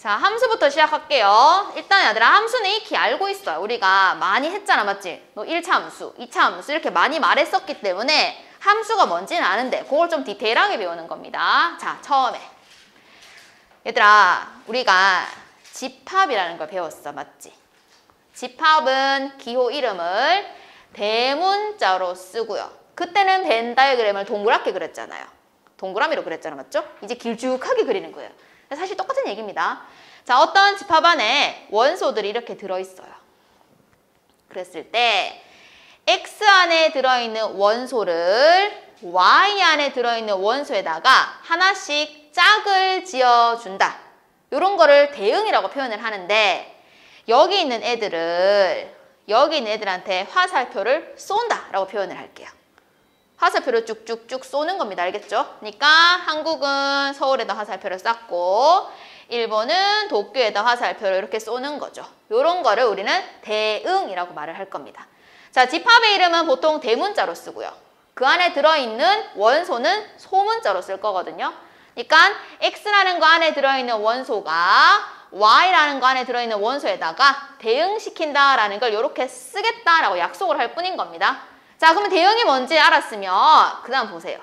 자, 함수부터 시작할게요. 일단 얘들아 함수는 익히 알고 있어요. 우리가 많이 했잖아, 맞지? 너 1차 함수, 2차 함수 이렇게 많이 말했었기 때문에 함수가 뭔지는 아는데 그걸 좀 디테일하게 배우는 겁니다. 자, 처음에 얘들아 우리가 집합이라는 걸 배웠어, 맞지? 집합은 기호 이름을 대문자로 쓰고요. 그때는 벤 다이어그램을 동그랗게 그렸잖아요. 동그라미로 그렸잖아, 맞죠? 이제 길쭉하게 그리는 거예요. 사실 똑같은 얘기입니다. 자, 어떤 집합 안에 원소들이 이렇게 들어있어요. 그랬을 때 X 안에 들어있는 원소를 Y 안에 들어있는 원소에다가 하나씩 짝을 지어준다. 이런 거를 대응이라고 표현을 하는데 여기 있는 애들한테 화살표를 쏜다라고 표현을 할게요. 화살표를 쭉쭉쭉 쏘는 겁니다. 알겠죠? 그러니까 한국은 서울에다 화살표를 쐈고 일본은 도쿄에다 화살표를 이렇게 쏘는 거죠. 이런 거를 우리는 대응이라고 말을 할 겁니다. 자, 집합의 이름은 보통 대문자로 쓰고요. 그 안에 들어있는 원소는 소문자로 쓸 거거든요. 그러니까 X라는 거 안에 들어있는 원소가 Y라는 거 안에 들어있는 원소에다가 대응시킨다라는 걸 이렇게 쓰겠다라고 약속을 할 뿐인 겁니다. 자, 그러면 대응이 뭔지 알았으면 그 다음 보세요.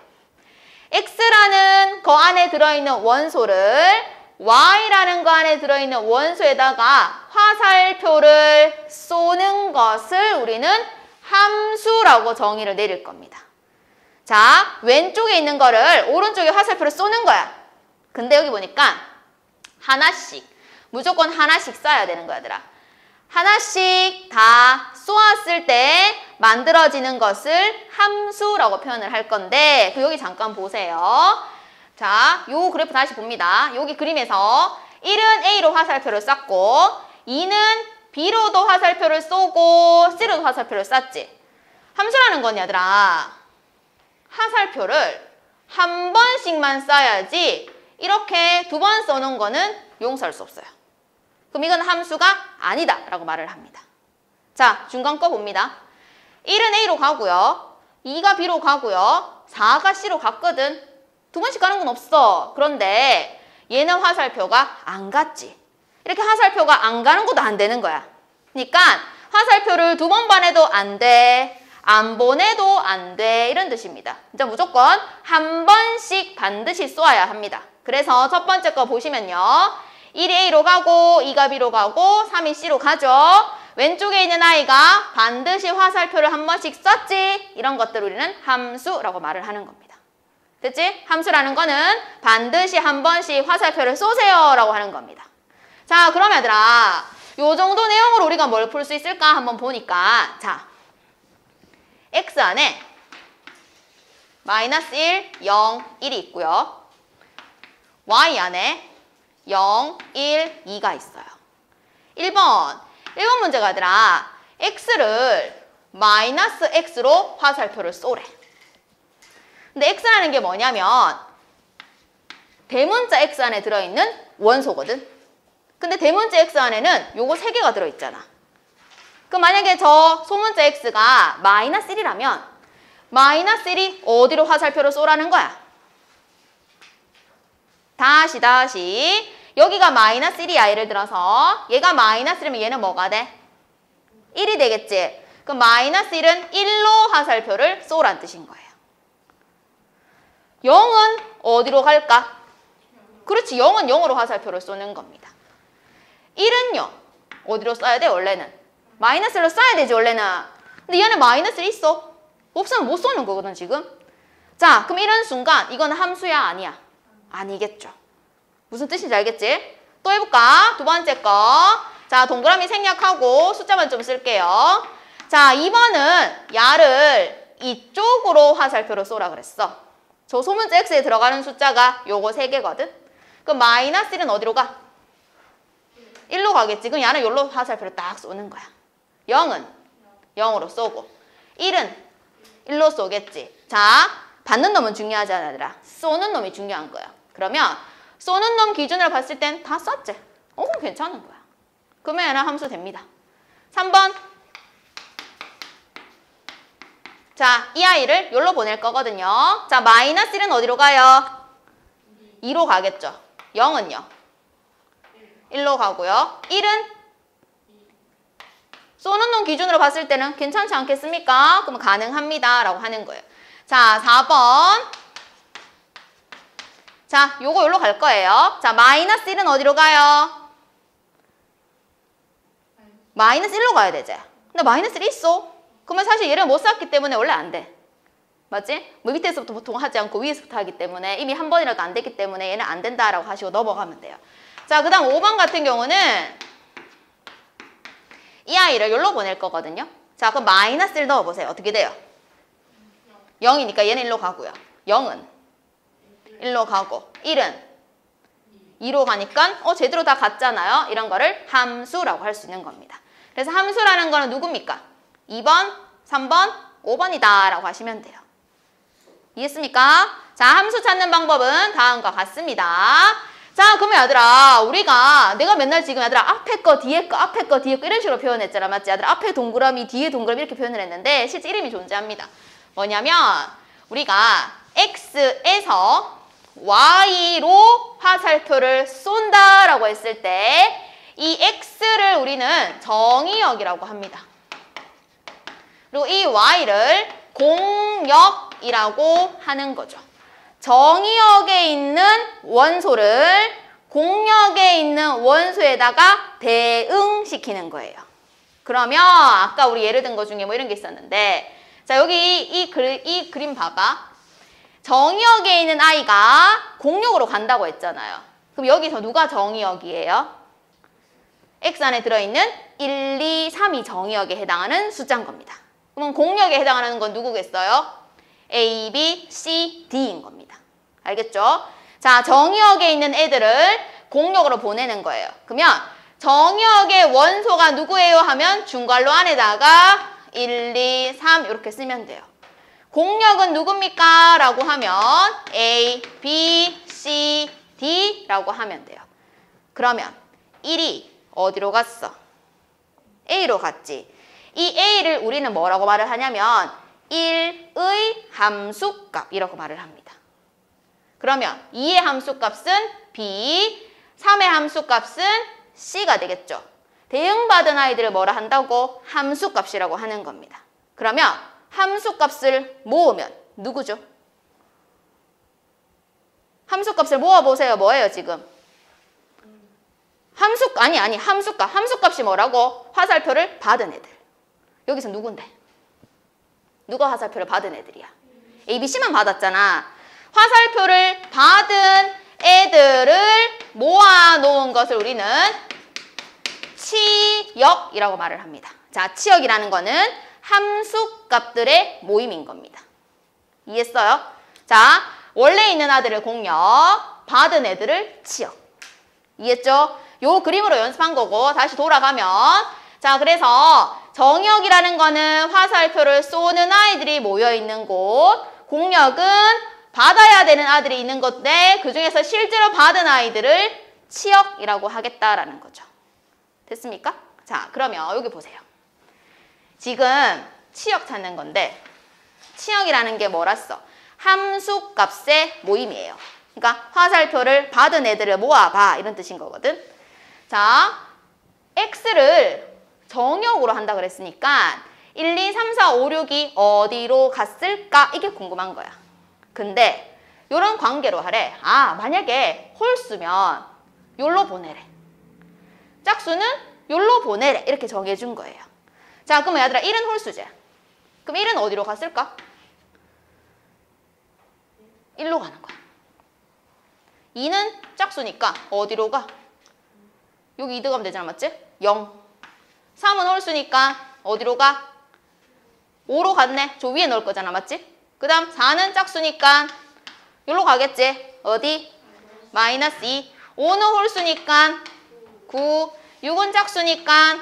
X라는 거 안에 들어있는 원소를 Y라는 거 안에 들어있는 원소에다가 화살표를 쏘는 것을 우리는 함수라고 정의를 내릴 겁니다. 자, 왼쪽에 있는 거를 오른쪽에 화살표를 쏘는 거야. 근데 여기 보니까 하나씩, 무조건 하나씩 쏴야 되는 거야, 얘들아. 하나씩 다 쏘았을 때 만들어지는 것을 함수라고 표현을 할 건데 여기 잠깐 보세요. 자, 요 그래프 다시 봅니다. 여기 그림에서 1은 A로 화살표를 쐈고 2는 B로도 화살표를 쏘고 C로도 화살표를 쐈지. 함수라는 건 얘들아 화살표를 한 번씩만 쏴야지 이렇게 두 번 써놓은 거는 용서할 수 없어요. 그럼 이건 함수가 아니다 라고 말을 합니다. 자, 중간 거 봅니다. 1은 A로 가고요. 2가 B로 가고요. 4가 C로 갔거든. 두 번씩 가는 건 없어. 그런데 얘는 화살표가 안 갔지. 이렇게 화살표가 안 가는 것도 안 되는 거야. 그러니까 화살표를 두 번 보내도 안 돼. 안 보내도 안 돼. 이런 뜻입니다. 이제 무조건 한 번씩 반드시 쏘아야 합니다. 그래서 첫 번째 거 보시면요. 1이 A로 가고 2가 B로 가고 3이 C로 가죠. 왼쪽에 있는 아이가 반드시 화살표를 한 번씩 썼지. 이런 것들 우리는 함수라고 말을 하는 겁니다. 됐지? 함수라는 거는 반드시 한 번씩 화살표를 쏘세요 라고 하는 겁니다. 자, 그러면 얘들아 요 정도 내용으로 우리가 뭘 풀 수 있을까 한번 보니까 자, X 안에 마이너스 1, 0, 1이 있고요. Y 안에 0, 1, 2가 있어요. 1번 문제가 얘들아 X를 마이너스 X로 화살표를 쏘래. 근데 X라는 게 뭐냐면 대문자 X 안에 들어있는 원소거든. 근데 대문자 X 안에는 요거 3개가 들어있잖아. 그럼 만약에 저 소문자 X가 마이너스 1이라면 마이너스 1이 어디로 화살표를 쏘라는 거야? 다시 여기가 마이너스 1이야. 예를 들어서 얘가 마이너스 1이면 얘는 뭐가 돼? 1이 되겠지? 그럼 마이너스 1은 1로 화살표를 쏘란 뜻인 거예요. 0은 어디로 갈까? 그렇지, 0은 0으로 화살표를 쏘는 겁니다. 1은요 어디로 쏴야 돼? 원래는 마이너스 1로 쏴야 되지 원래는. 근데 얘는 마이너스 1 있어. 없으면 못 쏘는 거거든 지금. 자, 그럼 이런 순간 이건 함수야 아니야? 아니겠죠. 무슨 뜻인지 알겠지? 또 해볼까? 두 번째 거. 자, 동그라미 생략하고 숫자만 좀 쓸게요. 자, 2번은 야를 이쪽으로 화살표로 쏘라 그랬어. 저 소문자 X에 들어가는 숫자가 요거 3개거든. 그럼 마이너스 1은 어디로 가? 1로 가겠지. 그럼 야는 요로 화살표를 딱 쏘는 거야. 0은 0으로 쏘고 1은 1로 쏘겠지. 자, 받는 놈은 중요하지 않아, 얘들아. 쏘는 놈이 중요한 거야. 그러면 쏘는 놈 기준으로 봤을 땐 다 쐈지. 그럼 괜찮은 거야. 그러면 얘는 함수 됩니다. 3번. 자, 이 아이를 여기로 보낼 거거든요. 자, 마이너스 1은 어디로 가요? 2로 가겠죠. 0은요? 1로 가고요. 1은 쏘는 놈 기준으로 봤을 때는 괜찮지 않겠습니까? 그럼 가능합니다. 라고 하는 거예요. 자, 4번. 자, 요거 여기로 갈 거예요. 자, 마이너스 1은 어디로 가요? 마이너스 1로 가야 되지. 근데 마이너스 1이 있어. 그러면 사실 얘를 못 샀기 때문에 원래 안 돼. 맞지? 뭐 밑에서부터 보통 하지 않고 위에서부터 하기 때문에 이미 한 번이라도 안 됐기 때문에 얘는 안 된다라고 하시고 넘어가면 돼요. 자, 그 다음 5번 같은 경우는 이 아이를 여기로 보낼 거거든요. 자, 그럼 마이너스 1 넣어보세요. 어떻게 돼요? 0이니까 얘는 1로 가고요. 0은 1로 가고 1은 2로 가니까 제대로 다 같잖아요. 이런 거를 함수라고 할 수 있는 겁니다. 그래서 함수라는 거는 누굽니까? 2번, 3번, 5번이다 라고 하시면 돼요. 이해했습니까? 자, 함수 찾는 방법은 다음과 같습니다. 자, 그러면 얘들아, 내가 맨날 지금 얘들아 앞에 거, 뒤에 거, 앞에 거, 뒤에 거 이런 식으로 표현했잖아. 맞지? 얘들아 앞에 동그라미, 뒤에 동그라미 이렇게 표현을 했는데 실제 이름이 존재합니다. 뭐냐면 우리가 X에서 Y로 화살표를 쏜다라고 했을 때 이 X를 우리는 정의역이라고 합니다. 그리고 이 Y를 공역이라고 하는 거죠. 정의역에 있는 원소를 공역에 있는 원소에다가 대응시키는 거예요. 그러면 아까 우리 예를 든 거 중에 뭐 이런 게 있었는데 자, 여기 이 그림 봐봐. 정의역에 있는 아이가 공역으로 간다고 했잖아요. 그럼 여기서 누가 정의역이에요? X 안에 들어있는 1, 2, 3이 정의역에 해당하는 숫자인 겁니다. 그러면 공역에 해당하는 건 누구겠어요? A, B, C, D인 겁니다. 알겠죠? 자, 정의역에 있는 애들을 공역으로 보내는 거예요. 그러면 정의역의 원소가 누구예요? 하면 중괄호 안에다가 1, 2, 3 이렇게 쓰면 돼요. 공역은 누굽니까? 라고 하면 A, B, C, D 라고 하면 돼요. 그러면 1이 어디로 갔어? A로 갔지. 이 A를 우리는 뭐라고 말을 하냐면 1의 함수값이라고 말을 합니다. 그러면 2의 함수값은 B, 3의 함수값은 C가 되겠죠. 대응받은 아이들을 뭐라 한다고? 함수값이라고 하는 겁니다. 그러면 함수값을 모으면 누구죠? 함수값을 모아보세요. 뭐예요 지금? 함수값. 함수값이 뭐라고? 화살표를 받은 애들. 여기서 누군데? 누가 화살표를 받은 애들이야? A, B, C만 받았잖아. 화살표를 받은 애들을 모아놓은 것을 우리는 치역이라고 말을 합니다. 자, 치역이라는 거는 함수값들의 모임인 겁니다. 이해했어요? 자, 원래 있는 아들을 공역, 받은 애들을 치역. 이해했죠? 요 그림으로 연습한 거고 다시 돌아가면 자, 그래서 정역이라는 거는 화살표를 쏘는 아이들이 모여있는 곳, 공역은 받아야 되는 아들이 있는 건데 그 중에서 실제로 받은 아이들을 치역이라고 하겠다라는 거죠. 됐습니까? 자, 그러면 여기 보세요. 지금 치역 찾는 건데 치역이라는 게 뭐랬어? 함수값의 모임이에요. 그러니까 화살표를 받은 애들을 모아봐 이런 뜻인 거거든. 자, X를 정역으로 한다 그랬으니까 1, 2, 3, 4, 5, 6이 어디로 갔을까? 이게 궁금한 거야. 근데 이런 관계로 하래. 아, 만약에 홀수면 요로 보내래. 짝수는 요로 보내래. 이렇게 정해준 거예요. 자, 그러면 얘들아 1은 홀수제. 그럼 1은 어디로 갔을까? 1로 가는 거야. 2는 짝수니까 어디로 가? 여기 2 들어가면 되잖아. 맞지? 0. 3은 홀수니까 어디로 가? 5로 갔네. 저 위에 넣을 거잖아. 맞지? 그 다음 4는 짝수니까 여기로 가겠지. 어디? 마이너스 2. 5는 홀수니까 9. 6은 짝수니까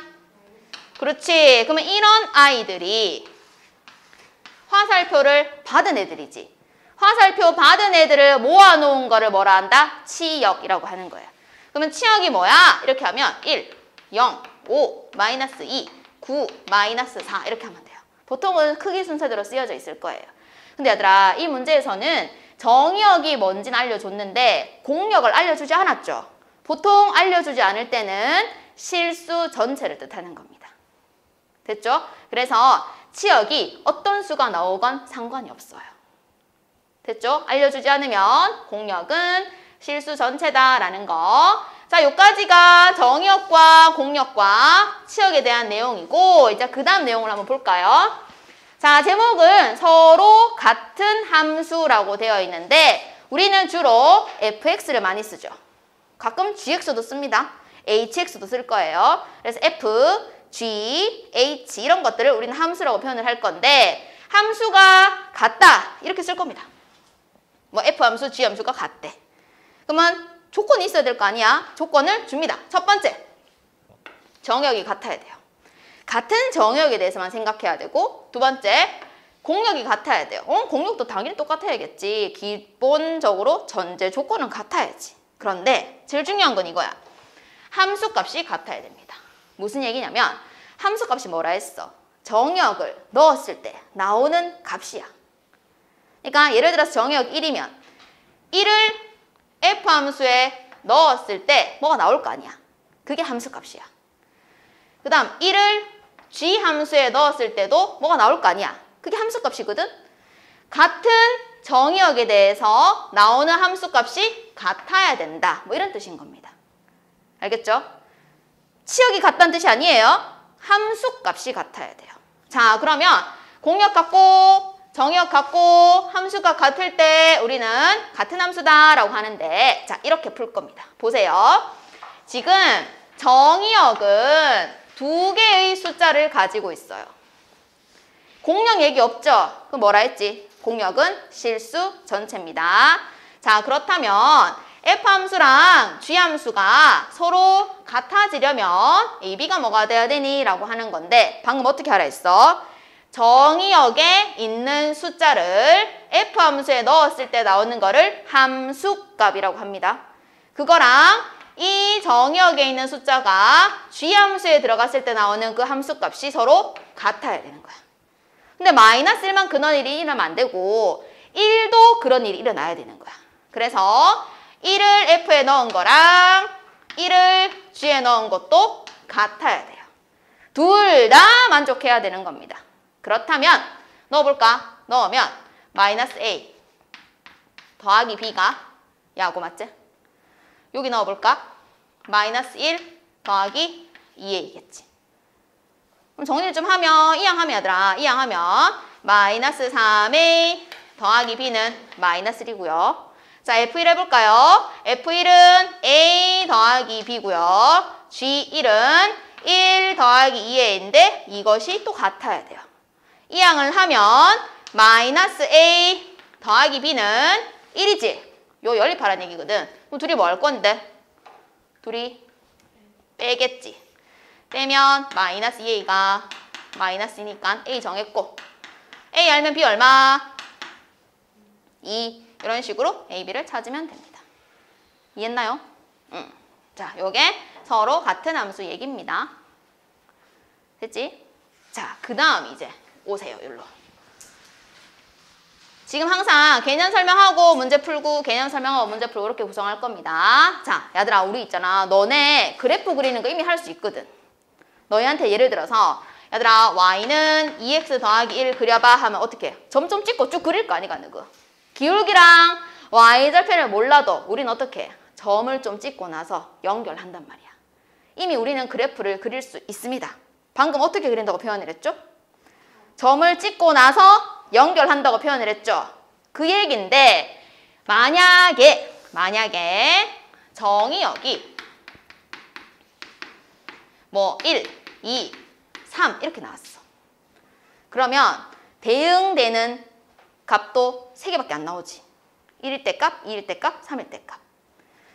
그렇지. 그러면 이런 아이들이 화살표를 받은 애들이지. 화살표 받은 애들을 모아놓은 거를 뭐라 한다? 치역이라고 하는 거예요. 그러면 치역이 뭐야? 이렇게 하면 1, 0, 5, 마이너스 2, 9, 마이너스 4 이렇게 하면 돼요. 보통은 크기 순서대로 쓰여져 있을 거예요. 근데 얘들아, 이 문제에서는 정역이 뭔지는 알려줬는데 공역을 알려주지 않았죠. 보통 알려주지 않을 때는 실수 전체를 뜻하는 겁니다. 됐죠? 그래서 치역이 어떤 수가 나오건 상관이 없어요. 됐죠? 알려주지 않으면 공역은 실수 전체다라는 거. 자, 요까지가 정의역과 공역과 치역에 대한 내용이고, 이제 그 다음 내용을 한번 볼까요? 자, 제목은 서로 같은 함수라고 되어 있는데 우리는 주로 fx를 많이 쓰죠. 가끔 gx도 씁니다. hx도 쓸 거예요. 그래서 f, g, h 이런 것들을 우리는 함수라고 표현을 할 건데 함수가 같다 이렇게 쓸 겁니다. 뭐 f 함수, g 함수가 같대. 그러면 조건이 있어야 될 거 아니야? 조건을 줍니다. 첫 번째, 정역이 같아야 돼요. 같은 정역에 대해서만 생각해야 되고, 두 번째, 공역이 같아야 돼요. 공역도 당연히 똑같아야겠지. 기본적으로 전제 조건은 같아야지. 그런데 제일 중요한 건 이거야. 함수값이 같아야 됩니다. 무슨 얘기냐면 함수값이 뭐라 했어? 정역을 넣었을 때 나오는 값이야. 그러니까 예를 들어서 정역 1이면 1을 f함수에 넣었을 때 뭐가 나올 거 아니야. 그게 함수값이야. 그 다음 1을 g함수에 넣었을 때도 뭐가 나올 거 아니야. 그게 함수값이거든. 같은 정의역에 대해서 나오는 함수값이 같아야 된다. 뭐 이런 뜻인 겁니다. 알겠죠? 치역이 같다는 뜻이 아니에요. 함수값이 같아야 돼요. 자, 그러면 공역 같고 정의역 같고 함수가 같을 때 우리는 같은 함수다라고 하는데, 자, 이렇게 풀 겁니다. 보세요. 지금 정의역은 두 개의 숫자를 가지고 있어요. 공역 얘기 없죠? 그럼 뭐라 했지? 공역은 실수 전체입니다. 자, 그렇다면 f함수랑 g함수가 서로 같아지려면 ab가 뭐가 돼야 되니? 라고 하는 건데 방금 어떻게 하라 했어? 정의역에 있는 숫자를 f함수에 넣었을 때 나오는 거를 함수값이라고 합니다. 그거랑 이 정의역에 있는 숫자가 g함수에 들어갔을 때 나오는 그 함수값이 서로 같아야 되는 거야. 근데 마이너스 1만 그런 일이 일어나면 안 되고 1도 그런 일이 일어나야 되는 거야. 그래서 1을 f에 넣은 거랑 1을 g에 넣은 것도 같아야 돼요. 둘 다 만족해야 되는 겁니다. 그렇다면 넣어볼까? 넣으면 마이너스 a 더하기 b가 야구 맞지? 여기 넣어볼까? 마이너스 1 더하기 2a겠지. 그럼 정리를 좀 하면 이항하면 얘들아, 이항하면 마이너스 3a 더하기 b는 마이너스 1이고요. 자, F1 해볼까요? F1은 a 더하기 b고요. G1은 1 더하기 2a인데 이것이 또 같아야 돼요. 이항을 하면 마이너스 a 더하기 b는 1이지. 요 연립하라는 얘기거든. 그럼 둘이 뭐 할 건데? 둘이 빼겠지. 빼면 마이너스 2a가 마이너스니까 a 정했고 a 알면 b 얼마? 2. 이런 식으로 a, b를 찾으면 됩니다. 이해했나요? 자, 요게 서로 같은 함수 얘기입니다. 됐지? 자, 그 다음 이제 오세요. 여기로. 지금 항상 개념 설명하고 문제 풀고 개념 설명하고 문제 풀고 이렇게 구성할 겁니다. 자, 얘들아 우리 있잖아. 너네 그래프 그리는 거 이미 할 수 있거든. 너희한테 예를 들어서 얘들아 y는 2x 더하기 1 그려봐 하면 어떻게 해? 점 좀 찍고 쭉 그릴 거 아니가 너그. 기울기랑 y절편을 몰라도 우리는 어떻게 해? 점을 좀 찍고 나서 연결한단 말이야. 이미 우리는 그래프를 그릴 수 있습니다. 방금 어떻게 그린다고 표현을 했죠? 점을 찍고 나서 연결한다고 표현을 했죠. 그 얘기인데 만약에 정의역이 뭐 1, 2, 3 이렇게 나왔어. 그러면 대응되는 값도 3개밖에 안 나오지. 1일 때 값, 2일 때 값, 3일 때 값.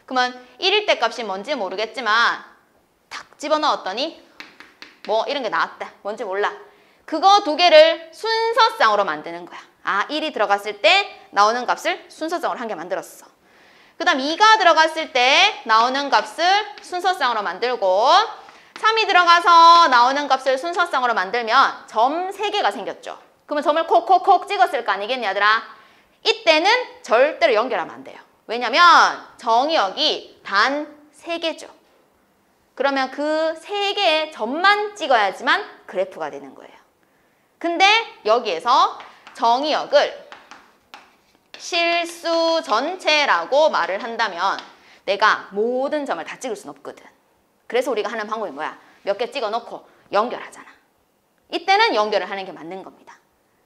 그러면 1일 때 값이 뭔지 모르겠지만 탁 집어넣었더니 뭐 이런 게 나왔다. 뭔지 몰라. 그거 두 개를 순서쌍으로 만드는 거야. 아, 1이 들어갔을 때 나오는 값을 순서쌍으로 한 개 만들었어. 그 다음 2가 들어갔을 때 나오는 값을 순서쌍으로 만들고 3이 들어가서 나오는 값을 순서쌍으로 만들면 점 3개가 생겼죠. 그러면 점을 콕콕콕 찍었을 거 아니겠니 얘들아? 이때는 절대로 연결하면 안 돼요. 왜냐면 정의역이 단 3개죠. 그러면 그 3개의 점만 찍어야지만 그래프가 되는 거예요. 근데 여기에서 정의역을 실수 전체라고 말을 한다면 내가 모든 점을 다 찍을 순 없거든. 그래서 우리가 하는 방법이 뭐야? 몇 개 찍어놓고 연결하잖아. 이때는 연결을 하는 게 맞는 겁니다.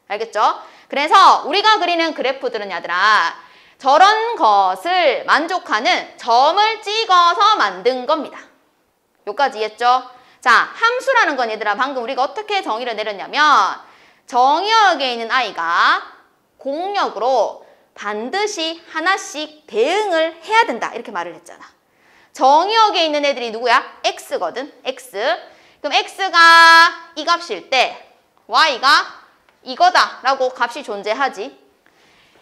알겠죠? 그래서 우리가 그리는 그래프들은 얘들아 저런 것을 만족하는 점을 찍어서 만든 겁니다. 여기까지 이해했죠? 자, 함수라는 건 얘들아 방금 우리가 어떻게 정의를 내렸냐면 정의역에 있는 아이가 공역으로 반드시 하나씩 대응을 해야 된다 이렇게 말을 했잖아. 정의역에 있는 애들이 누구야? x거든. x. 그럼 x가 이 값일 때 y가 이거다 라고 값이 존재하지.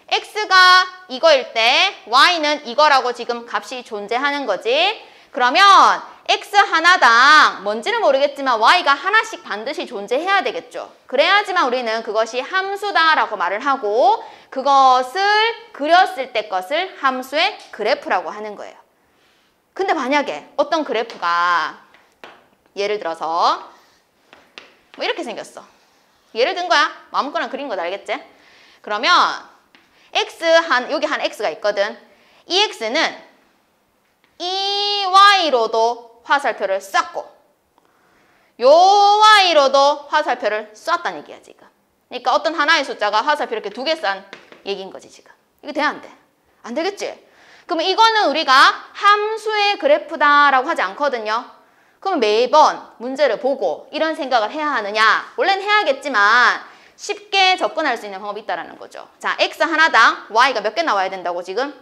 x가 이거일 때 y는 이거라고 지금 값이 존재하는 거지. 그러면 x 하나당 뭔지는 모르겠지만 y가 하나씩 반드시 존재해야 되겠죠. 그래야지만 우리는 그것이 함수다라고 말을 하고 그것을 그렸을 때 것을 함수의 그래프라고 하는 거예요. 근데 만약에 어떤 그래프가 예를 들어서 뭐 이렇게 생겼어. 예를 든 거야. 아무거나 그린 거다 알겠지? 그러면 여기 한 x가 있거든. 이 x는 이 y로도 화살표를 쐈고 요 y로도 화살표를 쐈다는 얘기야 지금. 그러니까 어떤 하나의 숫자가 화살표 이렇게 2개 싼 얘기인 거지 지금. 이거 돼 안 돼? 안 되겠지? 그러면 이거는 우리가 함수의 그래프다라고 하지 않거든요. 그럼 매번 문제를 보고 이런 생각을 해야 하느냐? 원래는 해야겠지만 쉽게 접근할 수 있는 방법이 있다는 거죠. 자, x 하나당 y가 몇 개 나와야 된다고 지금?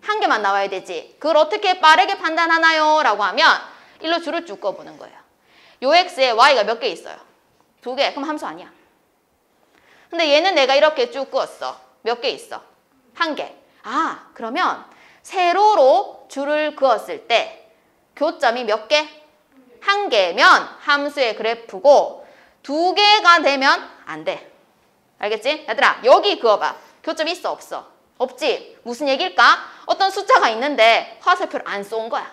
한 개만 나와야 되지. 그걸 어떻게 빠르게 판단하나요? 라고 하면 일로 줄을 쭉 꺼보는 거예요. 요 x에 y가 몇 개 있어요? 2개. 그럼 함수 아니야. 근데 얘는 내가 이렇게 쭉 그었어. 몇 개 있어? 1개. 아, 그러면 세로로 줄을 그었을 때 교점이 몇 개? 1개면 함수의 그래프고 2개가 되면 안 돼. 알겠지? 얘들아, 여기 그어봐. 교점 있어, 없어? 없지? 무슨 얘기일까? 어떤 숫자가 있는데 화살표를 안 쏜 거야.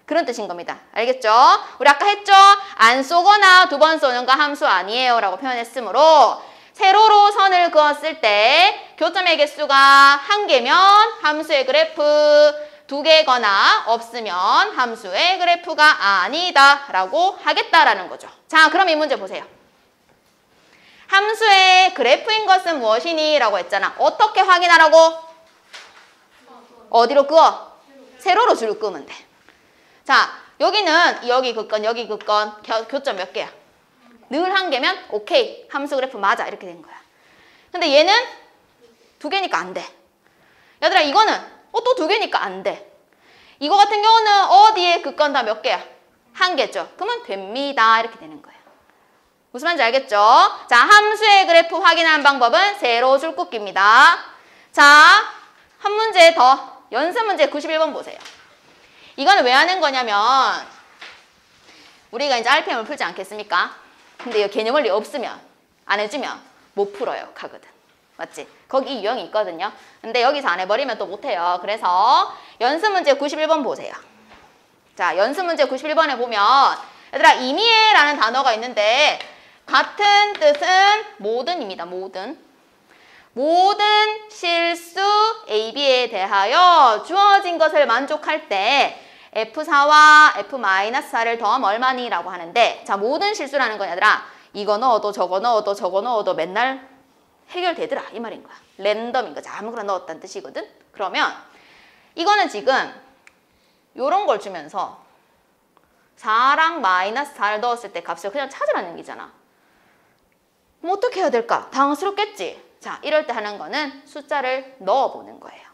그런 뜻인 겁니다. 알겠죠? 우리 아까 했죠? 안 쏘거나 2번 쏘는 거 함수 아니에요 라고 표현했으므로 세로로 선을 그었을 때 교점의 개수가 1개면 함수의 그래프 2개거나 없으면 함수의 그래프가 아니다 라고 하겠다라는 거죠. 자, 그럼 이 문제 보세요. 함수의 그래프인 것은 무엇이니? 라고 했잖아. 어떻게 확인하라고? 어디로 그어? 세로로 줄을 끄면 돼. 자, 여기는 여기 긋건 여기 긋건 교점 몇 개야? 늘 1개면 오케이. 함수 그래프 맞아. 이렇게 된 거야. 근데 얘는 2개니까 안 돼. 얘들아, 이거는 또 2개니까 안 돼. 이거 같은 경우는 어디에 긋건 다 몇 개야? 1개죠. 그러면 됩니다. 이렇게 되는 거예요. 무슨 말인지 알겠죠? 자, 함수의 그래프 확인하는 방법은 세로 줄 긋기입니다. 자, 한 문제 더. 연습 문제 91번 보세요. 이거는 왜 하는 거냐면 우리가 이제 RPM을 풀지 않겠습니까? 근데 이 개념 원리 없으면 안 해주면 못 풀어요. 가거든. 맞지? 거기 유형이 있거든요. 근데 여기서 안 해버리면 또 못해요. 그래서 연습 문제 91번 보세요. 자, 연습 문제 91번에 보면 얘들아, 이미에라는 단어가 있는데 같은 뜻은 모든입니다. 모든 실수 AB에 대하여 주어진 것을 만족할 때 F4와 F-4를 더하면 얼마니? 라고 하는데, 자, 모든 실수라는 건 얘들아, 이거 넣어도 저거 넣어도 저거 넣어도 맨날 해결되더라 이 말인 거야. 랜덤인 거지. 아무거나 넣었다는 뜻이거든. 그러면 이거는 지금 요런 걸 주면서 4랑 -4를 넣었을 때 값을 그냥 찾으라는 얘기잖아. 그럼 어떻게 해야 될까? 당황스럽겠지? 자, 이럴 때 하는 거는 숫자를 넣어보는 거예요.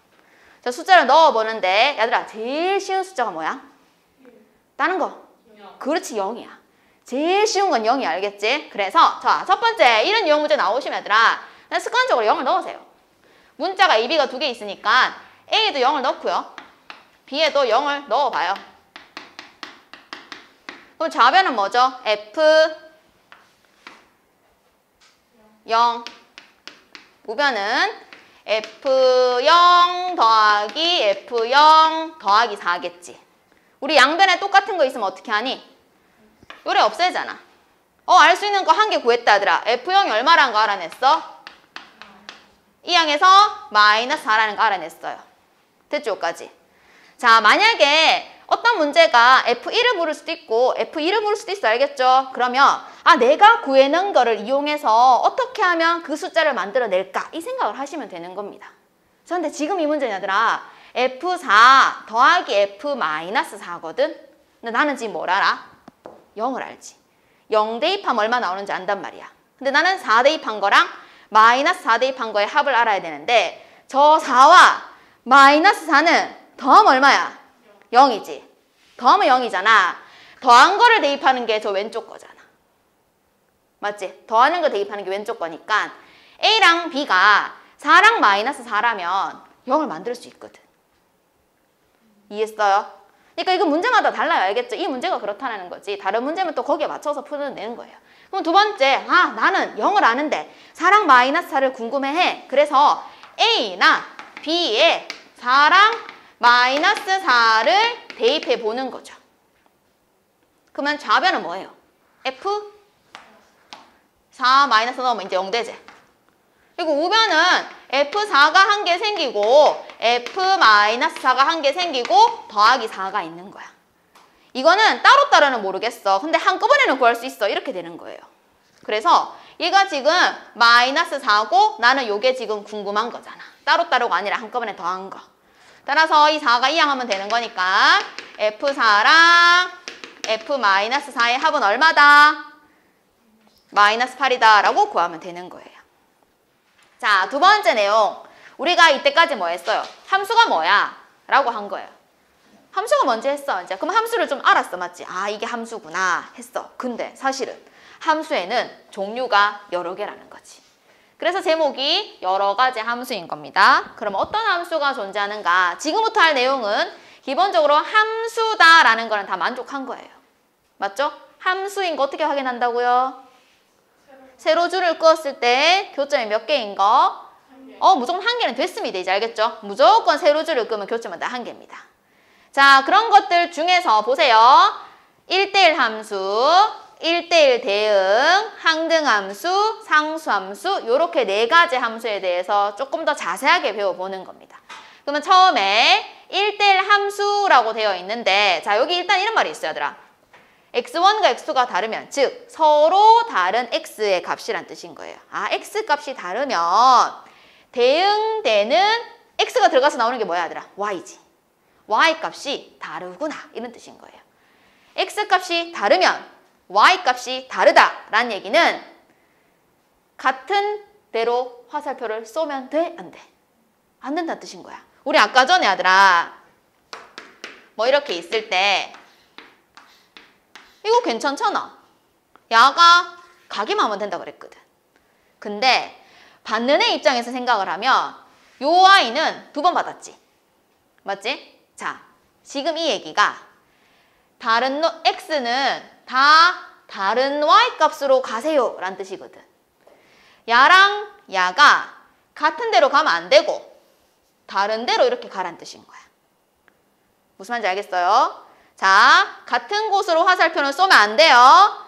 자, 숫자를 넣어보는데 얘들아, 제일 쉬운 숫자가 뭐야? 다른 거? 0. 그렇지, 0이야. 제일 쉬운 건 0이야. 알겠지? 그래서 자, 첫 번째 이런 유형 문제 나오시면 얘들아, 그냥 습관적으로 0을 넣으세요. 문자가 A, B가 2개 있으니까 A에도 0을 넣고요. B에도 0을 넣어봐요. 그럼 좌변은 뭐죠? F 0. 우변은 F0 더하기 F0 더하기 4겠지. 우리 양변에 똑같은 거 있으면 어떻게 하니? 요래 없애잖아. 알 수 있는 거 한 개 구했다, 얘들아. F0이 얼마라는 거 알아냈어? 이 항에서 마이너스 4라는 거 알아냈어요. 됐죠, 여기까지? 자, 만약에 어떤 문제가 F1을 물을 수도 있고 F2를 물을 수도 있어, 알겠죠? 그러면 내가 구해낸 거를 이용해서 어떻게 하면 그 숫자를 만들어낼까? 이 생각을 하시면 되는 겁니다. 그런데 지금 이 문제는 얘들아 F4 더하기 F-4거든? 근데 나는 지금 뭘 알아? 0을 알지. 0 대입하면 얼마 나오는지 안단 말이야. 근데 나는 4 대입한 거랑 마이너스 4 대입한 거의 합을 알아야 되는데 저 4와 마이너스 4는 더하면 얼마야? 0이지. 더하면 0이잖아. 더한 거를 대입하는 게 저 왼쪽 거잖아. 맞지? 더하는 거 대입하는 게 왼쪽 거니까 A랑 B가 4랑 마이너스 4라면 0을 만들 수 있거든. 이해했어요? 그러니까 이거 문제마다 달라요. 알겠죠? 이 문제가 그렇다는 거지. 다른 문제면 또 거기에 맞춰서 풀어내는 거예요. 그럼 두 번째, 나는 0을 아는데 4랑 마이너스 4를 궁금해해. 그래서 A나 B에 4랑 마이너스 4를 대입해 보는 거죠. 그러면 좌변은 뭐예요? F 4 마이너스 넣으면 이제 0되지. 그리고 우변은 F4가 한 개 생기고 F-4가 한 개 생기고 더하기 4가 있는 거야. 이거는 따로따로는 모르겠어. 근데 한꺼번에는 구할 수 있어. 이렇게 되는 거예요. 그래서 얘가 지금 마이너스 4고 나는 요게 지금 궁금한 거잖아. 따로따로가 아니라 한꺼번에 더한 거. 따라서 이 4가 이항하면 되는 거니까 F4랑 F-4의 합은 얼마다? 마이너스 8이다 라고 구하면 되는 거예요. 자, 두 번째 내용. 우리가 이때까지 뭐 했어요? 함수가 뭐야? 라고 한 거예요. 함수가 뭔지 했어. 이제 그럼 함수를 좀 알았어. 맞지? 이게 함수구나 했어. 근데 사실은 함수에는 종류가 여러 개라는 거지. 그래서 제목이 여러 가지 함수인 겁니다. 그럼 어떤 함수가 존재하는가? 지금부터 할 내용은 기본적으로 함수다라는 거는 다 만족한 거예요. 맞죠? 함수인 거 어떻게 확인한다고요? 세로줄을 그었을 때 교점이 몇 개인 거? 무조건 한 개는 됐습니다. 이제 알겠죠? 무조건 세로줄을 그으면 교점은 다 한 개입니다. 자, 그런 것들 중에서 보세요. 1대1 함수, 1대1 대응, 항등함수, 상수함수 이렇게 네 가지 함수에 대해서 조금 더 자세하게 배워보는 겁니다. 그러면 처음에 1대1 함수라고 되어 있는데 자, 여기 일단 이런 말이 있어요, 얘들아. x1과 x2가 다르면 즉 서로 다른 x의 값이란 뜻인 거예요. x 값이 다르면 대응되는 x가 들어가서 나오는 게 뭐야, 얘들아? y지. y 값이 다르구나 이런 뜻인 거예요. x 값이 다르면 y 값이 다르다라는 얘기는 같은 대로 화살표를 쏘면 돼? 안 돼? 안 된다는 뜻인 거야. 우리 아까 전에 얘들아 뭐 이렇게 있을 때 이거 괜찮잖아. 야가 가기만 하면 된다고 그랬거든. 근데 받는 애 입장에서 생각을 하면 요 아이는 2번 받았지. 맞지? 자, 지금 이 얘기가 다른 x는 다 다른 y 값으로 가세요 라는 뜻이거든. 야랑 야가 같은 데로 가면 안 되고 다른 데로 이렇게 가라는 뜻인 거야. 무슨 말인지 알겠어요? 자, 같은 곳으로 화살표는 쏘면 안 돼요.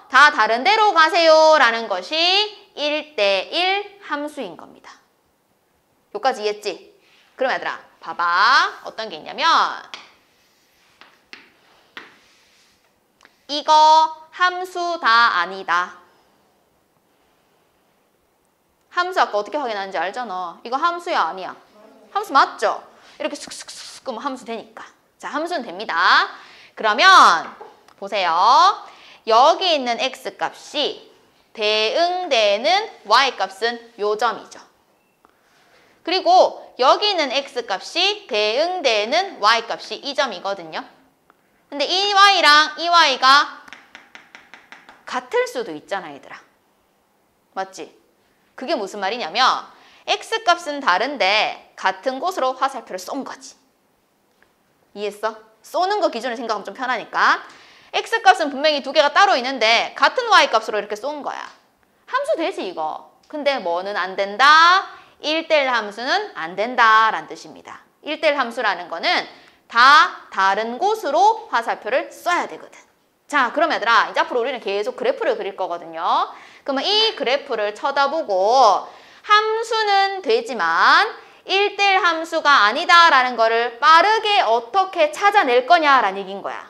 다 다른 데로 가세요 라는 것이 1대1 함수인 겁니다. 여기까지 이해했지? 그럼 얘들아 봐봐. 어떤 게 있냐면 이거 함수다 아니다. 함수 아까 어떻게 확인하는지 알잖아. 이거 함수야 아니야? 함수 맞죠? 이렇게 슥슥슥 끄면 함수 되니까. 자, 함수는 됩니다. 그러면 보세요. 여기 있는 x값이 대응되는 y값은 요 점이죠. 그리고 여기 있는 x값이 대응되는 y값이 이 점이거든요. 근데 이 y랑 이 y가 같을 수도 있잖아, 얘들아. 맞지? 그게 무슨 말이냐면 x값은 다른데 같은 곳으로 화살표를 쏜 거지. 이해했어? 쏘는 거 기준으로 생각하면 좀 편하니까. x값은 분명히 두 개가 따로 있는데 같은 y값으로 이렇게 쏜 거야. 함수 되지 이거. 근데 뭐는 안 된다? 1대1 함수는 안 된다라는 뜻입니다. 1대1 함수라는 거는 다 다른 곳으로 화살표를 써야 되거든. 자, 그럼 얘들아, 이제 앞으로 우리는 계속 그래프를 그릴 거거든요. 그러면 이 그래프를 쳐다보고 함수는 되지만 1대1 함수가 아니다라는 거를 빠르게 어떻게 찾아낼 거냐라는 얘기인 거야.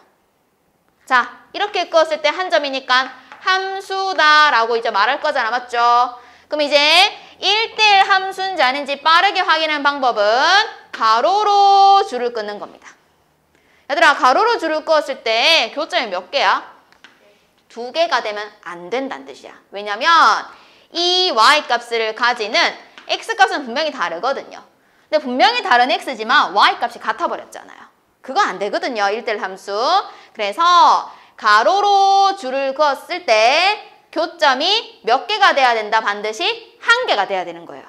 자, 이렇게 끄었을 때 한 점이니까 함수다라고 이제 말할 거잖아, 맞죠? 그럼 이제 1대1 함수인지 아닌지 빠르게 확인하는 방법은 가로로 줄을 끊는 겁니다. 얘들아, 가로로 줄을 그었을 때 교점이 몇 개야? 2개가 되면 안 된다는 뜻이야. 왜냐면 이 y값을 가지는 x값은 분명히 다르거든요. 근데 분명히 다른 x지만 y값이 같아버렸잖아요. 그거 안 되거든요, 1대1 함수. 그래서 가로로 줄을 그었을 때 교점이 몇 개가 돼야 된다? 반드시 1개가 돼야 되는 거예요.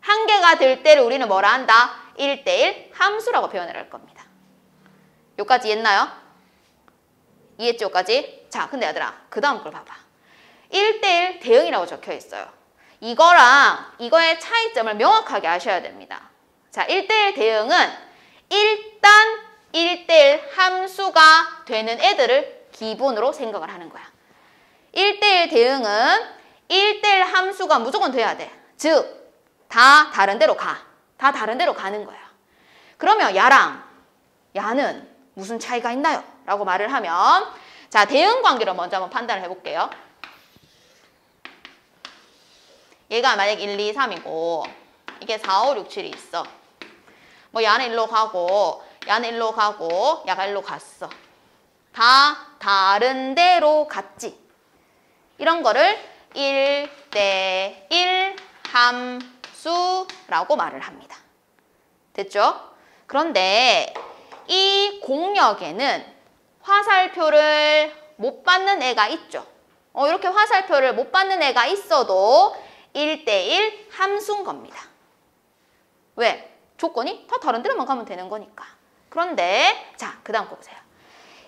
1개가 될 때를 우리는 뭐라 한다? 1대1 함수라고 표현을 할 겁니다. 여기까지 이해했나요? 이해했죠, 여기까지? 자, 근데 얘들아, 그 다음 걸 봐봐. 1대1 대응이라고 적혀 있어요. 이거랑 이거의 차이점을 명확하게 아셔야 됩니다. 자, 1대1 대응은 일단 1대1 함수가 되는 애들을 기본으로 생각을 하는 거야. 1대1 대응은 1대1 함수가 무조건 돼야 돼. 즉, 다 다른 데로 가. 다 다른 데로 가는 거야. 그러면 야랑 야는 무슨 차이가 있나요? 라고 말을 하면, 자, 대응 관계로 먼저 한번 판단을 해볼게요. 얘가 만약 1, 2, 3이고 이게 4, 5, 6, 7이 있어. 뭐 야는 일로 가고 야는 일로 가고 야가 일로 갔어. 다 다른 데로 갔지. 이런 거를 1대1 함수라고 말을 합니다. 됐죠? 그런데 이 공역에는 화살표를 못 받는 애가 있죠. 이렇게 화살표를 못 받는 애가 있어도 1대1 함수인 겁니다. 왜? 조건이 다 다른 데로만 가면 되는 거니까. 그런데 자, 그 다음 거 보세요.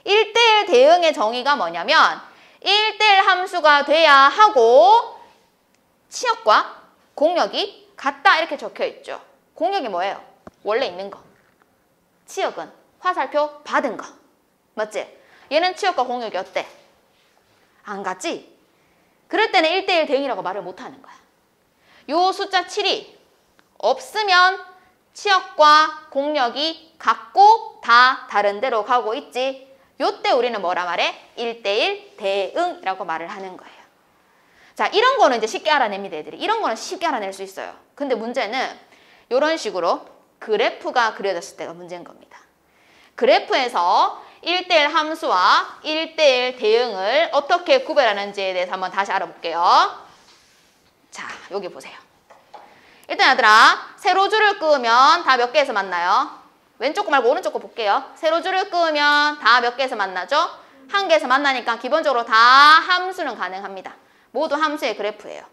1대1 대응의 정의가 뭐냐면 1대1 함수가 돼야 하고 치역과 공역이 같다 이렇게 적혀 있죠. 공역이 뭐예요? 원래 있는 거. 치역은 화살표 받은 거. 맞지? 얘는 치역과 공역이 어때? 안 같지? 그럴 때는 1대1 대응이라고 말을 못 하는 거야. 요 숫자 7이 없으면 치역과 공역이 같고 다 다른 데로 가고 있지. 요때 우리는 뭐라 말해? 1대1 대응이라고 말을 하는 거예요. 자, 이런 거는 이제 쉽게 알아냅니다, 애들이. 이런 거는 쉽게 알아낼 수 있어요. 근데 문제는 이런 식으로 그래프가 그려졌을 때가 문제인 겁니다. 그래프에서 1대1 함수와 1대1 대응을 어떻게 구별하는지에 대해서 한번 다시 알아볼게요. 자, 여기 보세요. 일단 얘들아, 세로줄을 그으면 다 몇 개에서 만나요? 왼쪽 거 말고 오른쪽 거 볼게요. 세로줄을 그으면 다 몇 개에서 만나죠? 한 개에서 만나니까 기본적으로 다 함수는 가능합니다. 모두 함수의 그래프예요.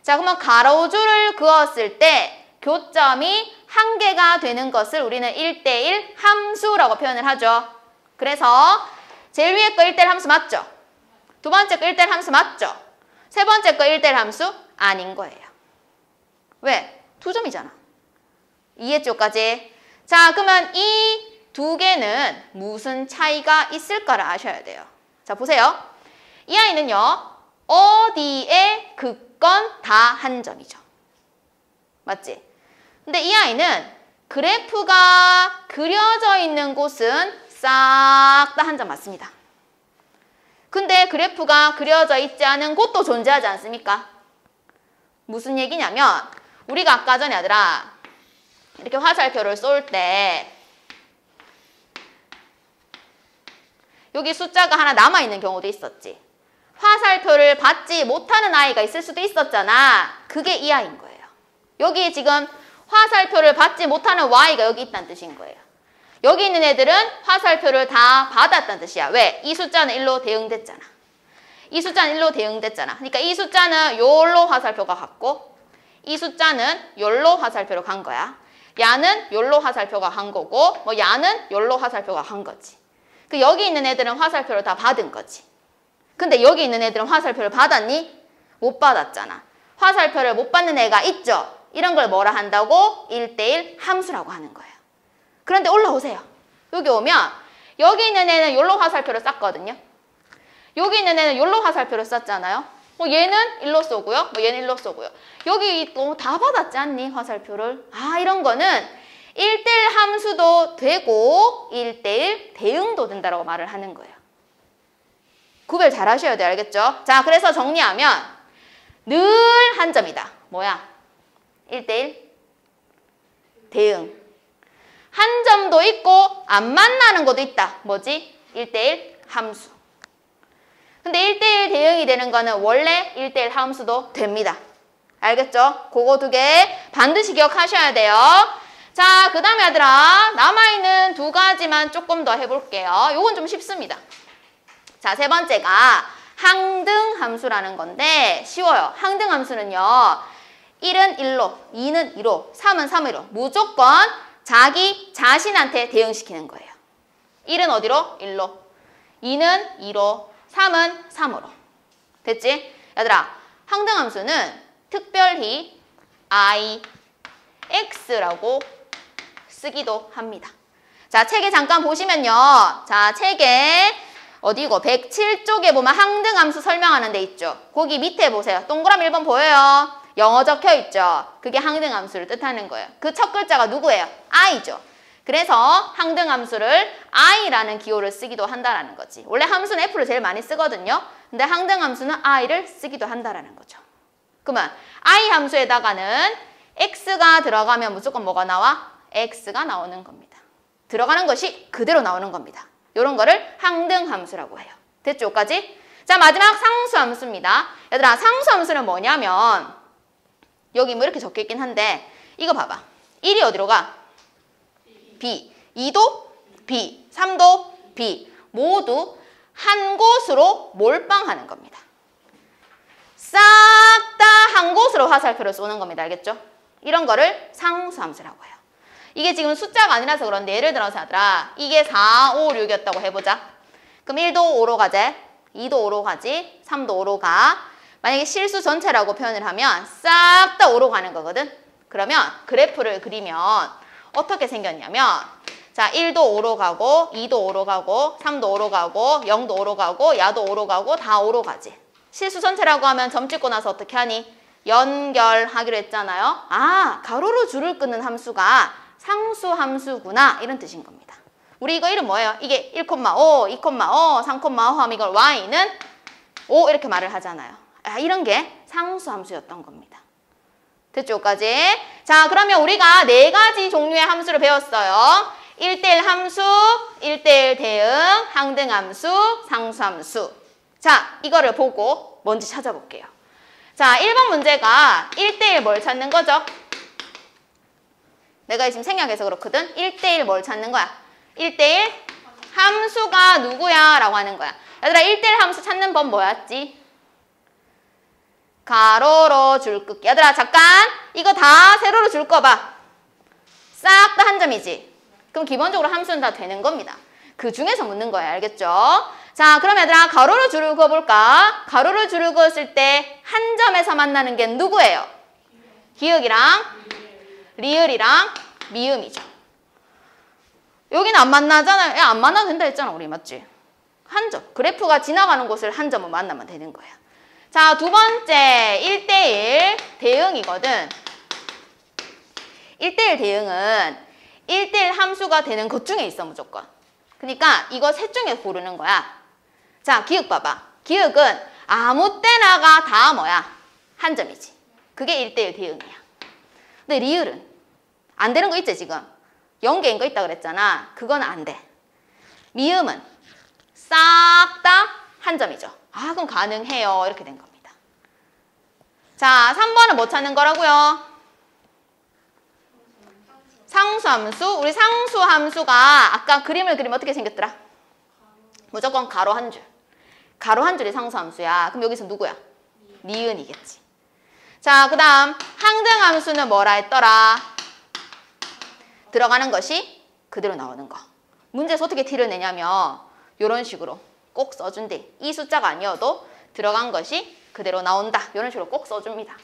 자, 그러면 가로줄을 그었을 때 교점이 한 개가 되는 것을 우리는 1대1 함수라고 표현을 하죠. 그래서 제일 위에 거 1대1 함수 맞죠? 두 번째 거 1대1 함수 맞죠? 세 번째 거 1대1 함수 아닌 거예요. 왜? 두 점이잖아. 이해했죠까지? 자, 그러면 이 두 개는 무슨 차이가 있을까를 아셔야 돼요. 자, 보세요. 이 아이는요. 어디에 긋건 다 한 점이죠. 맞지? 근데 이 아이는 그래프가 그려져 있는 곳은 싹 다 한 점 맞습니다. 근데 그래프가 그려져 있지 않은 곳도 존재하지 않습니까? 무슨 얘기냐면 우리가 아까 전에 얘들아 이렇게 화살표를 쏠 때 여기 숫자가 하나 남아있는 경우도 있었지. 화살표를 받지 못하는 아이가 있을 수도 있었잖아. 그게 이 아이인 거예요. 여기 지금 화살표를 받지 못하는 Y가 여기 있다는 뜻인 거예요. 여기 있는 애들은 화살표를 다 받았다는 뜻이야. 왜? 이 숫자는 1로 대응됐잖아. 이 숫자는 1로 대응됐잖아. 그러니까 이 숫자는 요로 화살표가 갔고 이 숫자는 요로 화살표로 간 거야. 야는 요로 화살표가 간 거고 뭐 야는 요로 화살표가 간 거지. 그 여기 있는 애들은 화살표를 다 받은 거지. 근데 여기 있는 애들은 화살표를 받았니? 못 받았잖아. 화살표를 못 받는 애가 있죠. 이런 걸 뭐라 한다고? 1대1 함수라고 하는 거예요. 그런데 올라오세요. 여기 오면 여기 있는 애는 요로 화살표를 쌌거든요. 여기 있는 애는 요로 화살표를 쌌잖아요. 뭐 얘는 일로 쏘고요. 뭐 얘는 일로 쏘고요. 여기 또 다 받았지 않니? 화살표를. 아, 이런 거는 1대1 함수도 되고 1대1 대응도 된다라고 말을 하는 거예요. 구별 잘 하셔야 돼요. 알겠죠? 자, 그래서 정리하면 늘 한 점이다. 뭐야? 1대1 대응. 한 점도 있고 안 만나는 것도 있다. 뭐지? 1대1 함수. 근데 1대1 대응이 되는 거는 원래 1대1 함수도 됩니다. 알겠죠? 그거 두 개 반드시 기억하셔야 돼요. 자, 그 다음에 얘들아 남아있는 두 가지만 조금 더 해볼게요. 요건 좀 쉽습니다. 자, 세 번째가 항등함수라는 건데 쉬워요. 항등함수는요. 1은 1로, 2는 2로, 3은 3으로 무조건 자기 자신한테 대응시키는 거예요. 1은 어디로? 1로, 2는 2로, 3은 3으로. 됐지? 얘들아, 항등함수는 특별히 I, X라고 쓰기도 합니다. 자, 책에 잠깐 보시면요. 자, 책에 어디고 107쪽에 보면 항등함수 설명하는 데 있죠. 거기 밑에 보세요. 동그라미 1번 보여요? 영어 적혀 있죠. 그게 항등함수를 뜻하는 거예요. 그 첫 글자가 누구예요? I죠. 그래서 항등함수를 I라는 기호를 쓰기도 한다라는 거지. 원래 함수는 F를 제일 많이 쓰거든요. 근데 항등함수는 I를 쓰기도 한다라는 거죠. 그러면 I 함수에다가는 X가 들어가면 무조건 뭐가 나와? X가 나오는 겁니다. 들어가는 것이 그대로 나오는 겁니다. 이런 거를 항등함수라고 해요. 됐죠? 여기까지? 자, 마지막 상수함수입니다. 얘들아, 상수함수는 뭐냐면 여기 뭐 이렇게 적혀 있긴 한데 이거 봐봐. 1이 어디로 가? B. 2도 B. 3도 B. 모두 한 곳으로 몰빵하는 겁니다. 싹 다 한 곳으로 화살표를 쏘는 겁니다. 알겠죠? 이런 거를 상수함수라고 해요. 이게 지금 숫자가 아니라서 그런데 예를 들어서 하더라. 이게 4, 5, 6이었다고 해보자. 그럼 1도 5로 가지, 2도 5로 가지, 3도 5로 가. 만약에 실수 전체라고 표현을 하면 싹 다 5로 가는 거거든. 그러면 그래프를 그리면 어떻게 생겼냐면 자, 1도 5로 가고 2도 5로 가고 3도 5로 가고 0도 5로 가고 야도 5로 가고 다 5로 가지. 실수 전체라고 하면 점 찍고 나서 어떻게 하니? 연결하기로 했잖아요. 아, 가로로 줄을 끄는 함수가 상수함수구나 이런 뜻인 겁니다. 우리 이거 이름 뭐예요? 이게 1,5, 2,5, 3,5 하면 이걸 y는 5 이렇게 말을 하잖아요. 아, 이런 게 상수함수였던 겁니다. 됐죠? 여기까지? 자, 그러면 우리가 4가지 종류의 함수를 배웠어요. 1대1 함수, 1대1 대응, 항등함수, 상수함수. 자, 이거를 보고 뭔지 찾아볼게요. 자, 1번 문제가 1대1 뭘 찾는 거죠? 내가 지금 생략해서 그렇거든. 1대1 뭘 찾는 거야? 1대1 함수가 누구야? 라고 하는 거야. 얘들아, 1대1 함수 찾는 법 뭐였지? 가로로 줄 긋기. 얘들아, 잠깐! 이거 다 세로로 줄 거 봐. 싹 다 한 점이지? 그럼 기본적으로 함수는 다 되는 겁니다. 그 중에서 묻는 거야. 알겠죠? 자, 그럼 얘들아, 가로로 줄을 그어볼까? 가로로 줄을 그었을 때 한 점에서 만나는 게 누구예요? 기역이랑 리을이랑 미음이죠. 여기는 안 만나잖아요. 안 만나도 된다 했잖아, 우리. 맞지? 한 점. 그래프가 지나가는 곳을 한 점을 만나면 되는 거야. 자, 두 번째 1대1 대응이거든. 1대1 대응은 1대1 함수가 되는 것 중에 있어, 무조건. 그러니까 이거 셋 중에 고르는 거야. 자, 기역 봐봐. 기역은 아무 때나가 다 뭐야? 한 점이지. 그게 1대1 대응이야. 근데 리을은 안 되는 거 있지, 지금? 0개인 거 있다 그랬잖아. 그건 안 돼. 미음은 싹 다 한 점이죠. 아, 그럼 가능해요. 이렇게 된 겁니다. 자, 3번은 뭐 찾는 거라고요? 상수함수. 우리 상수함수가 아까 그림을 그리면 어떻게 생겼더라? 무조건 가로 한 줄. 가로 한 줄이 상수함수야. 그럼 여기서 누구야? 니은이겠지. 자, 그 다음 항등함수는 뭐라 했더라? 들어가는 것이 그대로 나오는 거. 문제에서 어떻게 티를 내냐면 이런 식으로 꼭 써준대. 이 숫자가 아니어도 들어간 것이 그대로 나온다. 이런 식으로 꼭 써줍니다.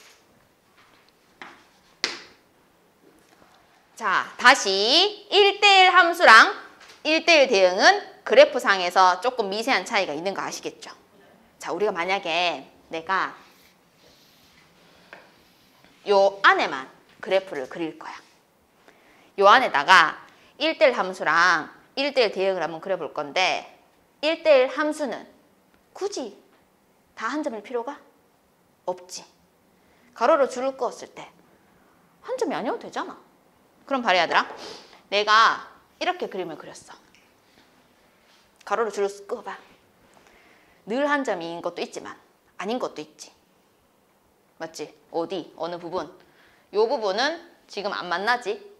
자, 다시 1대1 함수랑 1대1 대응은 그래프상에서 조금 미세한 차이가 있는 거 아시겠죠? 자, 우리가 만약에 내가 요 안에만 그래프를 그릴 거야. 요 안에다가 1대1 함수랑 1대1 대응을 한번 그려볼 건데 1대1 함수는 굳이 다 한 점일 필요가 없지. 가로로 줄을 그었을 때 한 점이 아니어도 되잖아. 그럼 발휘하더라. 내가 이렇게 그림을 그렸어. 가로로 줄을 그어봐. 늘 한 점인 것도 있지만 아닌 것도 있지. 맞지? 어디? 어느 부분? 요 부분은 지금 안 만나지?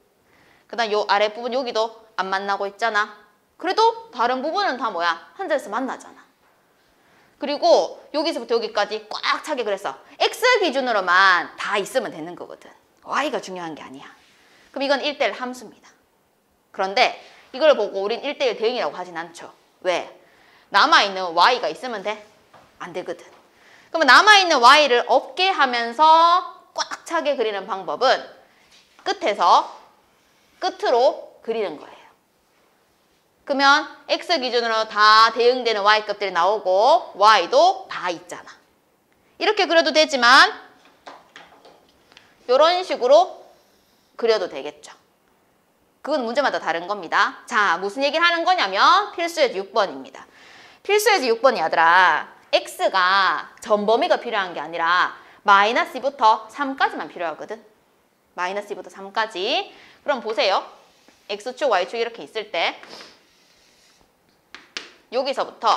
그 다음 요 아랫부분 여기도 안 만나고 있잖아. 그래도 다른 부분은 다 뭐야? 한 점에서 만나잖아. 그리고 여기서부터 여기까지 꽉 차게 그랬어. X 기준으로만 다 있으면 되는 거거든. Y가 중요한 게 아니야. 그럼 이건 1대1 함수입니다. 그런데 이걸 보고 우린 1대1 대응이라고 하진 않죠. 왜? 남아있는 Y가 있으면 돼? 안 되거든. 그러면 남아있는 Y를 없게 하면서 꽉 차게 그리는 방법은 끝에서 끝으로 그리는 거예요. 그러면 X 기준으로 다 대응되는 Y값들이 나오고 Y도 다 있잖아. 이렇게 그려도 되지만 이런 식으로 그려도 되겠죠. 그건 문제마다 다른 겁니다. 자, 무슨 얘기를 하는 거냐면 필수예제 6번입니다. 필수예제 6번이 아들아, X가 전범위가 필요한 게 아니라 마이너스 2부터 3까지만 필요하거든. 마이너스 2부터 3까지. 그럼 보세요. X축, Y축 이렇게 있을 때 여기서부터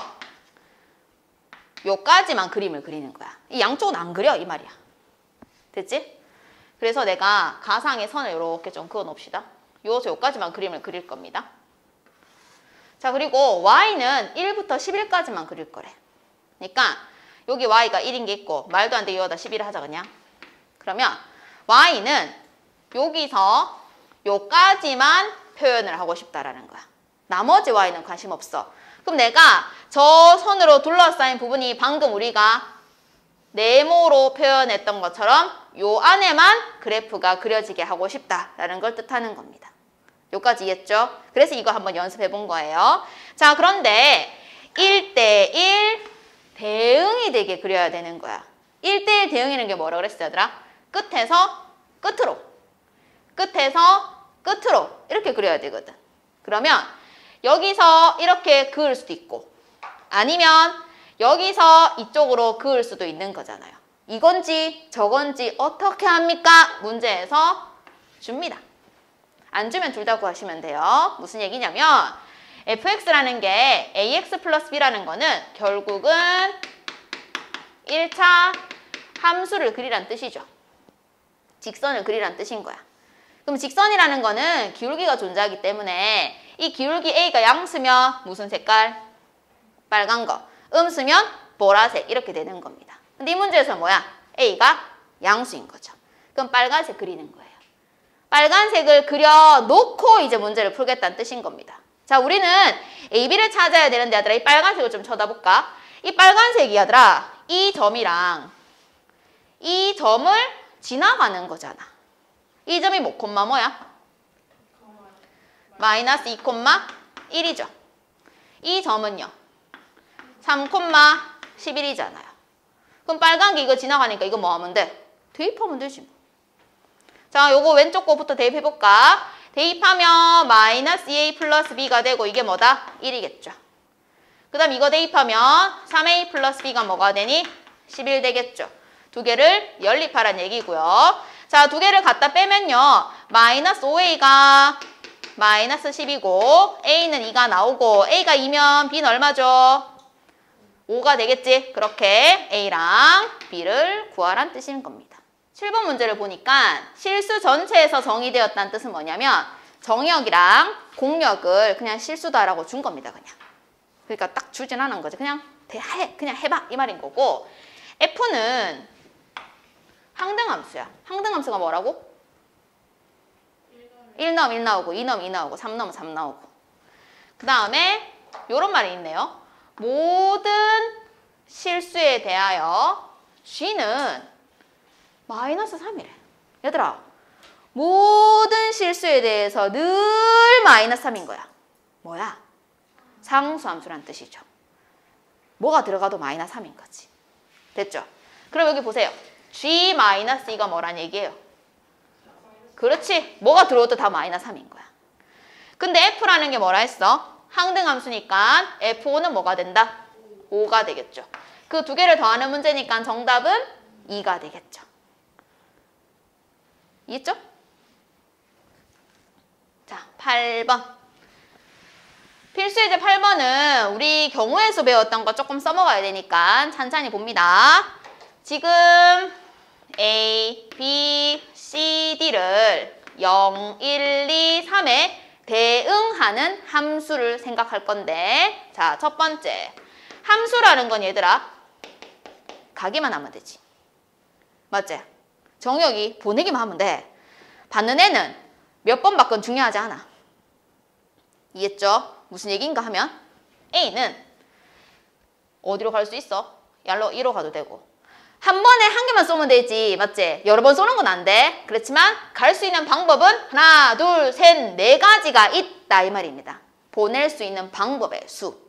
요까지만 그림을 그리는 거야. 이 양쪽은 안 그려 이 말이야. 됐지? 그래서 내가 가상의 선을 이렇게 좀 그어 놓읍시다. 요에서 요까지만 그림을 그릴 겁니다. 자, 그리고 Y는 1부터 11까지만 그릴 거래. 그러니까 여기 Y가 1인 게 있고 말도 안 되게 여기다 11을 하자 그냥. 그러면 Y는 여기서 요까지만 표현을 하고 싶다라는 거야. 나머지 Y는 관심 없어. 그럼 내가 저 선으로 둘러싸인 부분이 방금 우리가 네모로 표현했던 것처럼 요 안에만 그래프가 그려지게 하고 싶다라는 걸 뜻하는 겁니다. 요까지 이해했죠? 그래서 이거 한번 연습해 본 거예요. 자, 그런데 1대1 대응이 되게 그려야 되는 거야. 1대1 대응이라는 게 뭐라 그랬어요, 얘들아? 끝에서 끝으로, 끝에서 끝으로 이렇게 그려야 되거든. 그러면 여기서 이렇게 그을 수도 있고 아니면 여기서 이쪽으로 그을 수도 있는 거잖아요. 이건지 저건지 어떻게 합니까? 문제에서 줍니다. 안 주면 둘 다 구하시면 돼요. 무슨 얘기냐면 fx라는 게 ax 플러스 b라는 거는 결국은 1차 함수를 그리란 뜻이죠. 직선을 그리란 뜻인 거야. 그럼 직선이라는 거는 기울기가 존재하기 때문에 이 기울기 a가 양수면 무슨 색깔? 빨간 거. 음수면 보라색 이렇게 되는 겁니다. 근데 이 문제에서 뭐야? a가 양수인 거죠. 그럼 빨간색 그리는 거예요. 빨간색을 그려놓고 이제 문제를 풀겠다는 뜻인 겁니다. 자, 우리는 a, b를 찾아야 되는데 얘들아 이 빨간색을 좀 쳐다볼까? 이 빨간색이 얘들아 이 점이랑 이 점을 지나가는 거잖아. 이 점이 뭐 콤마 뭐야? 마이너스 2,1이죠. 이 점은요. 3,11이잖아요. 그럼 빨간 게 이거 지나가니까 이거 뭐 하면 돼? 대입하면 되지 뭐. 자, 요거 왼쪽 거부터 대입해볼까? 대입하면 마이너스 2a 플러스 b가 되고 이게 뭐다? 1이겠죠. 그 다음 이거 대입하면 3a 플러스 b가 뭐가 되니? 11 되겠죠. 두 개를 연립하란 얘기고요. 자, 두 개를 갖다 빼면요. 마이너스 5a가 마이너스 10이고 a는 2가 나오고 a가 2면 b는 얼마죠? 5가 되겠지? 그렇게 a랑 b를 구하란 뜻인 겁니다. 7번 문제를 보니까 실수 전체에서 정의되었다는 뜻은 뭐냐면 정의역이랑 공역을 그냥 실수다라고 준 겁니다. 그냥. 그러니까 딱 주진 않은 거지. 그냥 그냥 해봐 이 말인 거고 F는 항등함수야. 항등함수가 뭐라고? 1 넣으면 1 나오고 2 넣으면 2 나오고 3 넣으면 3 나오고 그 다음에 요런 말이 있네요. 모든 실수에 대하여 G는 마이너스 3이래. 얘들아 모든 실수에 대해서 늘 마이너스 3인 거야. 뭐야? 상수함수란 뜻이죠. 뭐가 들어가도 마이너스 3인 거지. 됐죠? 그럼 여기 보세요. G-2가 뭐란 얘기예요? 그렇지. 뭐가 들어오도 다 마이너스 3인 거야. 근데 F라는 게 뭐라 했어? 항등함수니까 F5는 뭐가 된다? 5가 되겠죠. 그 두 개를 더하는 문제니까 정답은 2가 되겠죠. 이해했죠? 자, 8번. 필수예제 8번은 우리 경우의 수 배웠던 거 조금 써먹어야 되니까 찬찬히 봅니다. 지금 A, B, C, D를 0, 1, 2, 3에 대응하는 함수를 생각할 건데, 자, 첫 번째. 함수라는 건 얘들아, 가기만 하면 되지. 맞지? 정혁이 보내기만 하면 돼. 받는 애는 몇 번 받건 중요하지 않아. 이해했죠? 무슨 얘기인가 하면 A는 어디로 갈 수 있어? yar로 2로 가도 되고. 한 번에 한 개만 쏘면 되지. 맞지? 여러 번 쏘는 건 안 돼. 그렇지만 갈 수 있는 방법은 하나, 둘, 셋, 네 가지가 있다 이 말입니다. 보낼 수 있는 방법의 수.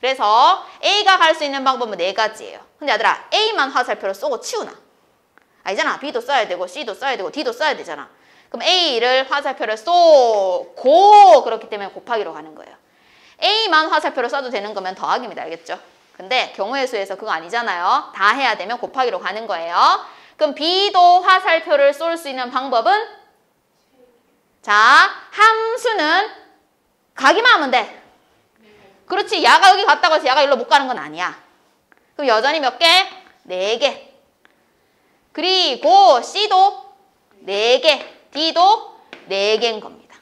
그래서 A가 갈 수 있는 방법은 네 가지예요. 근데 얘들아, A만 화살표를 쏘고 치우나? 아니잖아. B도 써야 되고 C도 써야 되고 D도 써야 되잖아. 그럼 A를 화살표를 쏘고 그렇기 때문에 곱하기로 가는 거예요. A만 화살표를 쏴도 되는 거면 더하기입니다. 알겠죠? 근데 경우의 수에서 그거 아니잖아요. 다 해야 되면 곱하기로 가는 거예요. 그럼 B도 화살표를 쏠 수 있는 방법은? 자, 함수는 가기만 하면 돼. 그렇지. 야가 여기 갔다고 해서 야가 일로 못 가는 건 아니야. 그럼 여전히 몇 개? 4개. 그리고 C도 4개. D도 4개인 겁니다.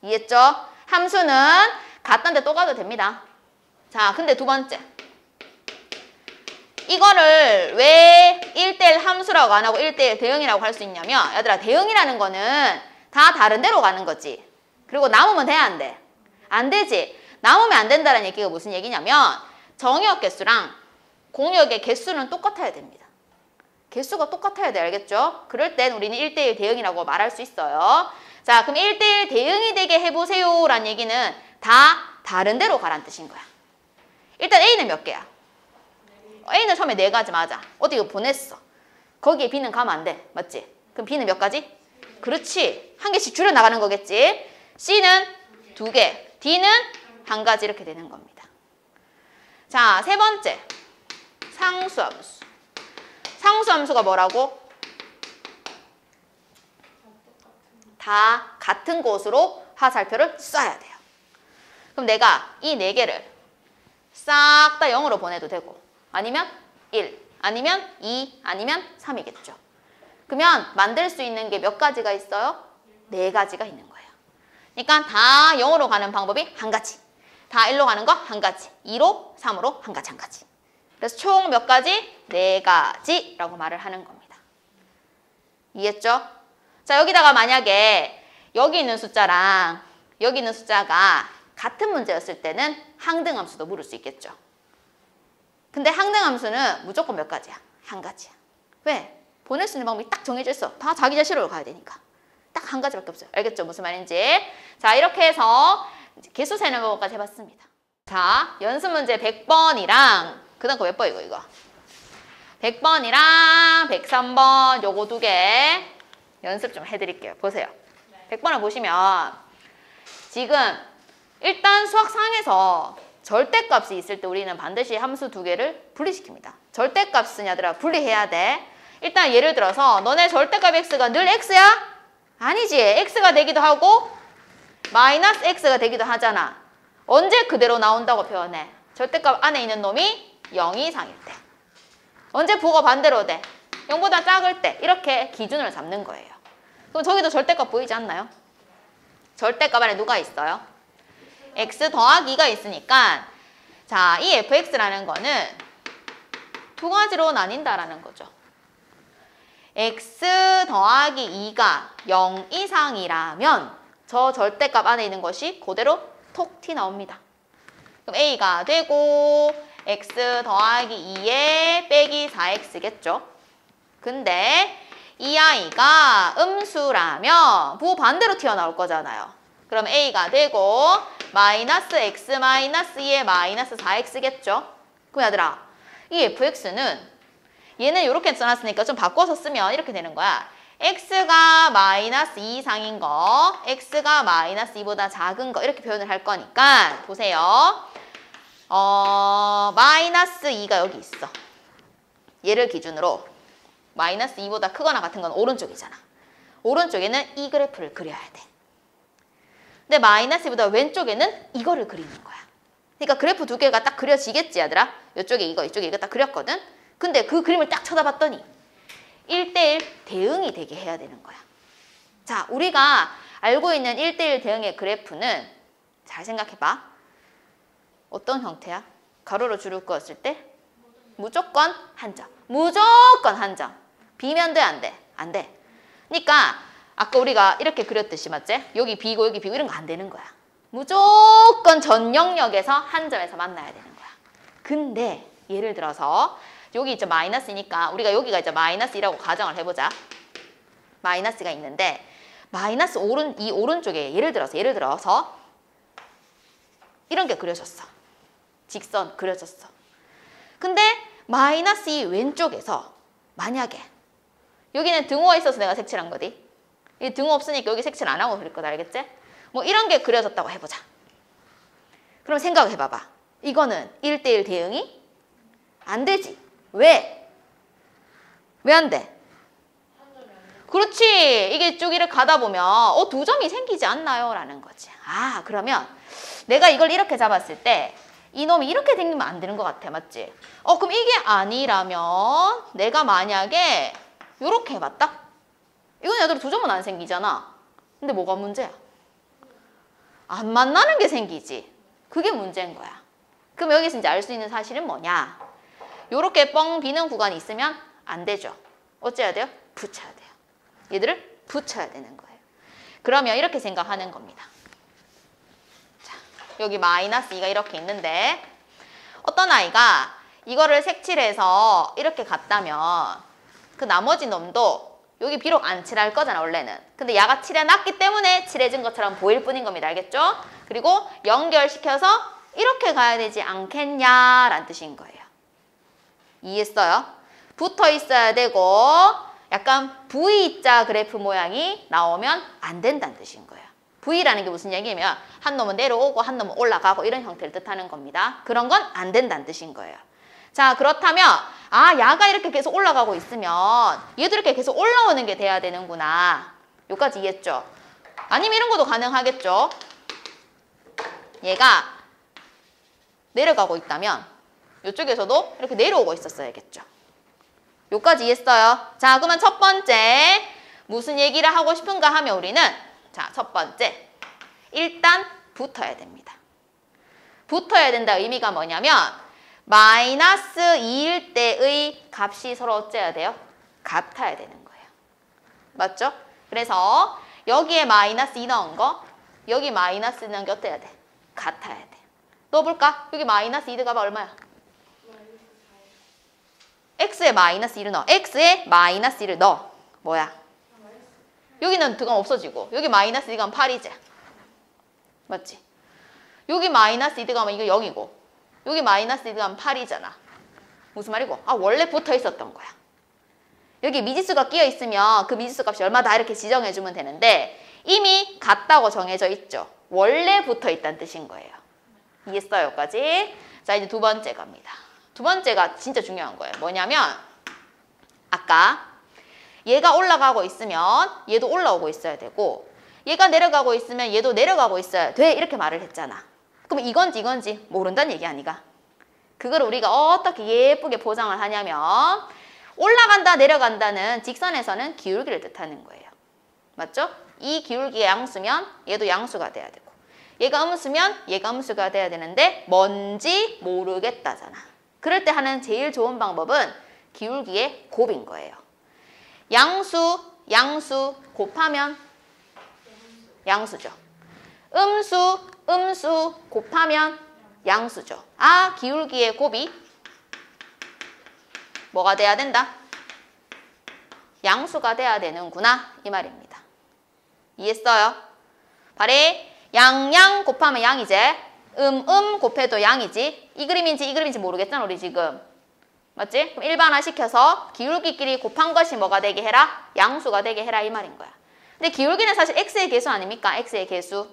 이해했죠? 함수는 갔던 데 또 가도 됩니다. 자, 근데 두 번째. 이거를 왜 1대1 함수라고 안 하고 1대1 대응이라고 할 수 있냐면, 얘들아, 대응이라는 거는 다 다른 데로 가는 거지. 그리고 남으면 돼, 안 돼? 안 되지. 남으면 안 된다는 얘기가 무슨 얘기냐면, 정의역 개수랑 공역의 개수는 똑같아야 됩니다. 개수가 똑같아야 돼. 알겠죠? 그럴 땐 우리는 1대1 대응이라고 말할 수 있어요. 자, 그럼 1대1 대응이 되게 해보세요 라는 얘기는 다 다른 데로 가란 뜻인 거야. 일단 A는 몇 개야? A는 처음에 4가지 맞아. 어디 보냈어. 거기에 B는 가면 안 돼. 맞지? 그럼 B는 몇 가지? 그렇지. 한 개씩 줄여나가는 거겠지. C는 2개. D는 1가지 이렇게 되는 겁니다. 자, 세 번째. 상수함수. 상수함수가 뭐라고? 다 같은 곳으로 화살표를 쏴야 돼요. 그럼 내가 이 4개를 싹 다 0으로 보내도 되고, 아니면 1, 아니면 2, 아니면 3이겠죠. 그러면 만들 수 있는 게 몇 가지가 있어요? 4가지가 있는 거예요. 그러니까 다 0으로 가는 방법이 1가지, 다 1로 가는 거 1가지, 2로, 3으로 1가지. 그래서 총 몇 가지? 4가지라고 말을 하는 겁니다. 이해했죠? 자, 여기다가 만약에 여기 있는 숫자랑 여기 있는 숫자가 같은 문제였을 때는 항등함수도 물을 수 있겠죠. 근데 항등함수는 무조건 몇 가지야? 1가지야. 왜? 보낼 수 있는 방법이 딱 정해져 있어. 다 자기 자신으로 가야 되니까. 딱 1가지밖에 없어요. 알겠죠? 무슨 말인지. 자, 이렇게 해서 개수 세는 방법까지 해봤습니다. 자, 연습 문제 100번이랑 그 다음 거 몇 번이고 이거? 100번이랑 103번 요거 2개 연습 좀 해드릴게요. 보세요. 100번을 보시면 지금 일단 수학상에서 절대값이 있을 때 우리는 반드시 함수 2개를 분리시킵니다. 절대값은 얘들아 분리해야 돼. 일단 예를 들어서 너네 절대값 x가 늘 x야? 아니지. x가 되기도 하고 마이너스 x가 되기도 하잖아. 언제 그대로 나온다고 표현해? 절대값 안에 있는 놈이 0 이상일 때. 언제 부호가 반대로 돼? 0보다 작을 때. 이렇게 기준을 잡는 거예요. 그럼 저기도 절대값 보이지 않나요? 절대값 안에 누가 있어요? x 더하기 2가 있으니까 자, 이 fx라는 거는 2가지로 나뉜다라는 거죠. x 더하기 2가 0 이상이라면 저 절대값 안에 있는 것이 그대로 톡 튀 나옵니다. 그럼 a가 되고 x 더하기 2에 빼기 4x겠죠. 근데 이 아이가 음수라면 부호 반대로 튀어나올 거잖아요. 그럼 a가 되고 마이너스 x 마이너스 2에 마이너스 4x겠죠? 그럼 얘들아, 이 fx는 얘는 이렇게 써놨으니까 좀 바꿔서 쓰면 이렇게 되는 거야. x가 마이너스 2 이상인 거, x가 마이너스 2보다 작은 거 이렇게 표현을 할 거니까 보세요. 마이너스 2가 여기 있어. 얘를 기준으로 마이너스 2보다 크거나 같은 건 오른쪽이잖아. 오른쪽에는 이 그래프를 그려야 돼. 근데 마이너스 2보다 왼쪽에는 이거를 그리는 거야. 그러니까 그래프 두 개가 딱 그려지겠지, 얘들아? 이쪽에 이거, 이쪽에 이거 딱 그렸거든? 근데 그 그림을 딱 쳐다봤더니 1대1 대응이 되게 해야 되는 거야. 자, 우리가 알고 있는 1대1 대응의 그래프는 잘 생각해봐. 어떤 형태야? 가로로 줄을 그었을 때 무조건 한 점. 무조건 한 점. 비면 돼, 안 돼? 안 돼. 그러니까 아까 우리가 이렇게 그렸듯이 맞지? 여기 비고 여기 비고 이런 거 안 되는 거야. 무조건 전 영역에서 한 점에서 만나야 되는 거야. 근데 예를 들어서 여기 이제 마이너스니까 우리가 여기가 이제 마이너스 2라고 가정을 해보자. 마이너스가 있는데 마이너스 이 오른쪽에 예를 들어서 이런 게 그려졌어. 직선 그려졌어. 근데 마이너스 2 왼쪽에서 만약에 여기는 등호가 있어서 내가 색칠한 거지. 이 등호 없으니까 여기 색칠 안 하고 그릴 거다, 알겠지? 뭐 이런 게 그려졌다고 해보자. 그럼 생각을 해봐봐. 이거는 1대1 대응이 안 되지. 왜? 왜 안 돼? 그렇지. 이게 쭉 이렇게 가다 보면 두 점이 생기지 않나요? 라는 거지. 아, 그러면 내가 이걸 이렇게 잡았을 때 이놈이 이렇게 생기면 안 되는 것 같아. 맞지? 그럼 이게 아니라면 내가 만약에 이렇게 해봤다? 이건 얘들아 두 점은 안 생기잖아. 근데 뭐가 문제야? 안 만나는 게 생기지. 그게 문제인 거야. 그럼 여기서 이제 알 수 있는 사실은 뭐냐? 요렇게 뻥 비는 구간이 있으면 안 되죠. 어째야 돼요? 붙여야 돼요. 얘들을 붙여야 되는 거예요. 그러면 이렇게 생각하는 겁니다. 자, 여기 마이너스 2가 이렇게 있는데 어떤 아이가 이거를 색칠해서 이렇게 갔다면 그 나머지 놈도 여기 비록 안 칠할 거잖아, 원래는. 근데 얘가 칠해놨기 때문에 칠해진 것처럼 보일 뿐인 겁니다. 알겠죠? 그리고 연결시켜서 이렇게 가야 되지 않겠냐라는 뜻인 거예요. 이해했어요? 붙어 있어야 되고 약간 V자 그래프 모양이 나오면 안 된다는 뜻인 거예요. V라는 게 무슨 얘기냐면 한 놈은 내려오고 한 놈은 올라가고 이런 형태를 뜻하는 겁니다. 그런 건 안 된다는 뜻인 거예요. 자, 그렇다면 야가 이렇게 계속 올라가고 있으면 얘도 이렇게 계속 올라오는 게 돼야 되는구나. 여기까지 이해했죠? 아니면 이런 것도 가능하겠죠? 얘가 내려가고 있다면 이쪽에서도 이렇게 내려오고 있었어야겠죠. 여기까지 이해했어요? 자, 그러면 첫 번째 무슨 얘기를 하고 싶은가 하면 우리는 자, 첫 번째 일단 붙어야 됩니다. 붙어야 된다 의미가 뭐냐면 마이너스 2일 때의 값이 서로 어째야 돼요? 같아야 되는 거예요. 맞죠? 그래서 여기에 마이너스 2 넣은 거 여기 마이너스 넣은 게 어때야 돼? 같아야 돼. 넣어볼까? 여기 마이너스 2 들어가봐 얼마야? x에 마이너스 1을 넣어. x에 마이너스 1을 넣어. 뭐야? 여기는 들어가면 없어지고 여기 마이너스 1 들어가면 8이지. 맞지? 여기 마이너스 2 들어가면 이거 0이고 여기 마이너스 2 들어가면 8이잖아. 무슨 말이고? 원래 붙어 있었던 거야. 여기 미지수가 끼어 있으면 그 미지수 값이 얼마다 이렇게 지정해주면 되는데 이미 같다고 정해져 있죠. 원래 붙어 있다는 뜻인 거예요. 이해했어요? 여기까지? 자, 이제 두 번째 갑니다. 두 번째가 진짜 중요한 거예요. 뭐냐면 아까 얘가 올라가고 있으면 얘도 올라오고 있어야 되고 얘가 내려가고 있으면 얘도 내려가고 있어야 돼. 이렇게 말을 했잖아. 그럼 이건지 모른다는 얘기 아니가? 그걸 우리가 어떻게 예쁘게 포장을 하냐면 올라간다 내려간다는 직선에서는 기울기를 뜻하는 거예요. 맞죠? 이 기울기가 양수면 얘도 양수가 돼야 되고 얘가 음수면 얘가 음수가 돼야 되는데 뭔지 모르겠다잖아. 그럴 때 하는 제일 좋은 방법은 기울기의 곱인 거예요. 양수 곱하면 양수죠. 음수 곱하면 양수죠. 기울기의 곱이 뭐가 돼야 된다? 양수가 돼야 되는구나 이 말입니다. 이해했어요? 발에 양양 곱하면 양이지. 곱해도 양이지. 이 그림인지 모르겠잖아 우리 지금. 맞지? 그럼 일반화 시켜서 기울기끼리 곱한 것이 뭐가 되게 해라? 양수가 되게 해라 이 말인 거야. 근데 기울기는 사실 x의 개수 아닙니까? x의 개수.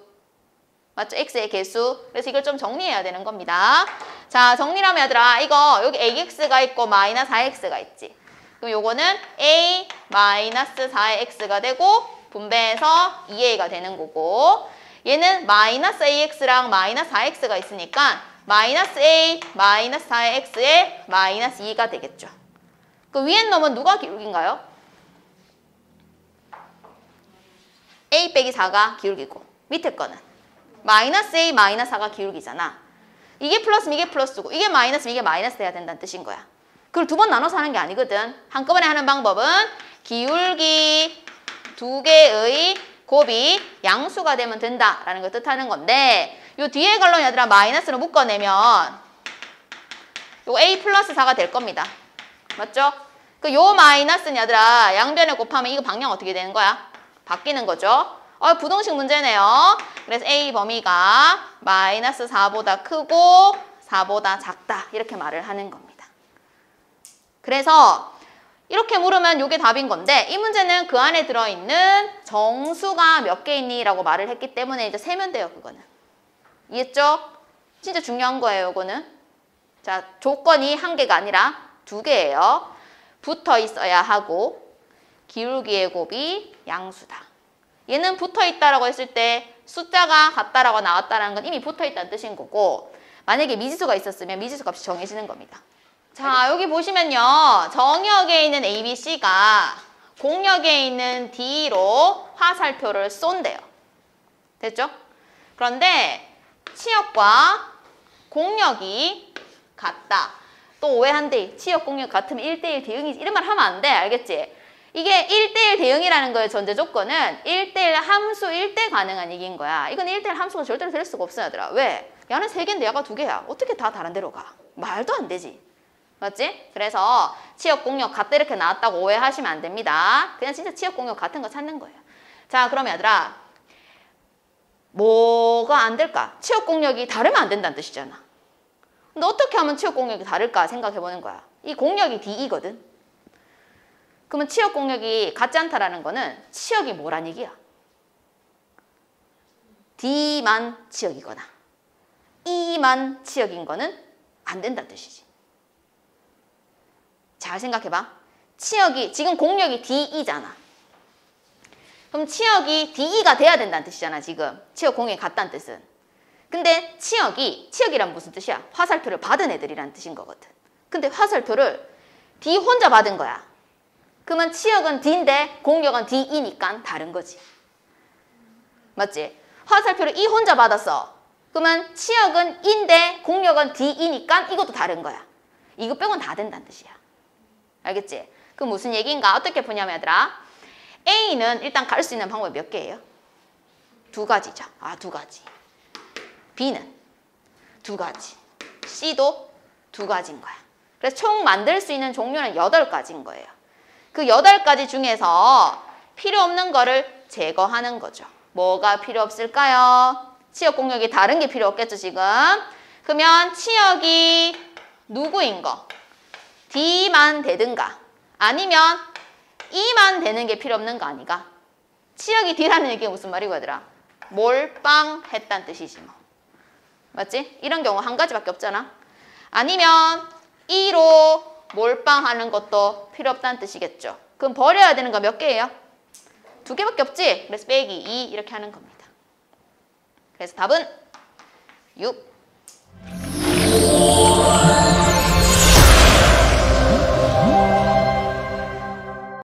맞죠? x의 개수. 그래서 이걸 좀 정리해야 되는 겁니다. 자, 정리하면 얘들아 이거 여기 ax가 있고 마이너스 4x가 있지. 그럼 요거는 a 마이너스 4의 x가 되고 분배해서 2a가 되는 거고 얘는 마이너스 ax랑 마이너스 4x가 있으니까 마이너스 a 마이너스 4의 x에 마이너스 2가 되겠죠. 그 위에 놈은 누가 기울기인가요? a 빼기 4가 기울기고 밑에 거는 마이너스 a 마이너스 4가 기울기잖아. 이게 플러스면 이게 플러스고 이게 마이너스면 이게 마이너스 돼야 된다는 뜻인 거야. 그걸 두 번 나눠서 하는 게 아니거든. 한꺼번에 하는 방법은 기울기 두 개의 곱이 양수가 되면 된다라는 걸 뜻하는 건데 요 뒤에 걸로 얘들아 마이너스로 묶어내면 요 a 플러스 4가 될 겁니다. 맞죠? 그 요 마이너스는 얘들아 양변에 곱하면 이거 방향 어떻게 되는 거야? 바뀌는 거죠. 부동식 문제네요. 그래서 a 범위가 마이너스 4보다 크고 4보다 작다 이렇게 말을 하는 겁니다. 그래서 이렇게 물으면 이게 답인 건데 이 문제는 그 안에 들어있는 정수가 몇 개 있니? 라고 말을 했기 때문에 이제 세면 돼요. 그거는. 이해했죠? 진짜 중요한 거예요. 이거는. 자, 조건이 한 개가 아니라 두 개예요. 붙어 있어야 하고 기울기의 곱이 양수다. 얘는 붙어 있다라고 했을 때 숫자가 같다라고 나왔다라는 건 이미 붙어 있다는 뜻인 거고 만약에 미지수가 있었으면 미지수 값이 정해지는 겁니다. 자, 여기 보시면요. 정역에 있는 ABC가 공역에 있는 D로 화살표를 쏜대요. 됐죠? 그런데 치역과 공역이 같다. 또 오해한대. 치역, 공역 같으면 1대1 대응이지. 이런 말 하면 안 돼. 알겠지? 이게 1대1 대응이라는 거의 전제 조건은 1대1 함수 1대 가능한 얘기인 거야. 이건 1대1 함수가 절대로 될 수가 없어요, 얘들아. 왜? 야는 3개인데 야가 2개야. 어떻게 다 다른 데로 가? 말도 안 되지. 맞지? 그래서 치역, 공역 같다 이렇게 나왔다고 오해하시면 안 됩니다. 그냥 진짜 치역, 공역 같은 거 찾는 거예요. 자, 그러면 얘들아 뭐가 안 될까? 치역, 공역이 다르면 안 된다는 뜻이잖아. 근데 어떻게 하면 치역, 공역이 다를까 생각해보는 거야. 이 공역이 DE거든. 그러면 치역, 공역이 같지 않다라는 거는 치역이 뭐란 얘기야? D만 치역이거나 E만 치역인 거는 안 된다는 뜻이지. 잘 생각해봐. 치역이 지금 공역이 DE잖아. 그럼 치역이 DE가 돼야 된다는 뜻이잖아. 지금 치역 공역이 같다는 뜻은. 근데 치역이란 무슨 뜻이야? 화살표를 받은 애들이란 뜻인 거거든. 근데 화살표를 D 혼자 받은 거야. 그러면 치역은 D인데 공역은 DE니까 다른 거지. 맞지? 화살표를 E 혼자 받았어. 그러면 치역은 E인데 공역은 DE니까 이것도 다른 거야. 이거 빼고는 다 된다는 뜻이야. 알겠지? 그 무슨 얘기인가? 어떻게 푸냐면 얘들아 A는 일단 갈 수 있는 방법이 몇 개예요? 2가지죠. 2가지. B는 2가지. C도 2가지인 거야. 그래서 총 만들 수 있는 종류는 8가지인 거예요. 그 8가지 중에서 필요 없는 거를 제거하는 거죠. 뭐가 필요 없을까요? 치역, 공역이 다른 게 필요 없겠죠, 지금? 그러면 치역이 누구인 거? D만 되든가 아니면 E만 되는 게 필요 없는 거 아니가? 치역이 D라는 얘기가 무슨 말이고 얘들아? 몰빵했다는 뜻이지 뭐. 맞지? 이런 경우 한 가지밖에 없잖아. 아니면 E로 몰빵하는 것도 필요 없다는 뜻이겠죠. 그럼 버려야 되는 거 몇 개예요? 2개밖에 없지? 그래서 빼기 2 이렇게 하는 겁니다. 그래서 답은 6.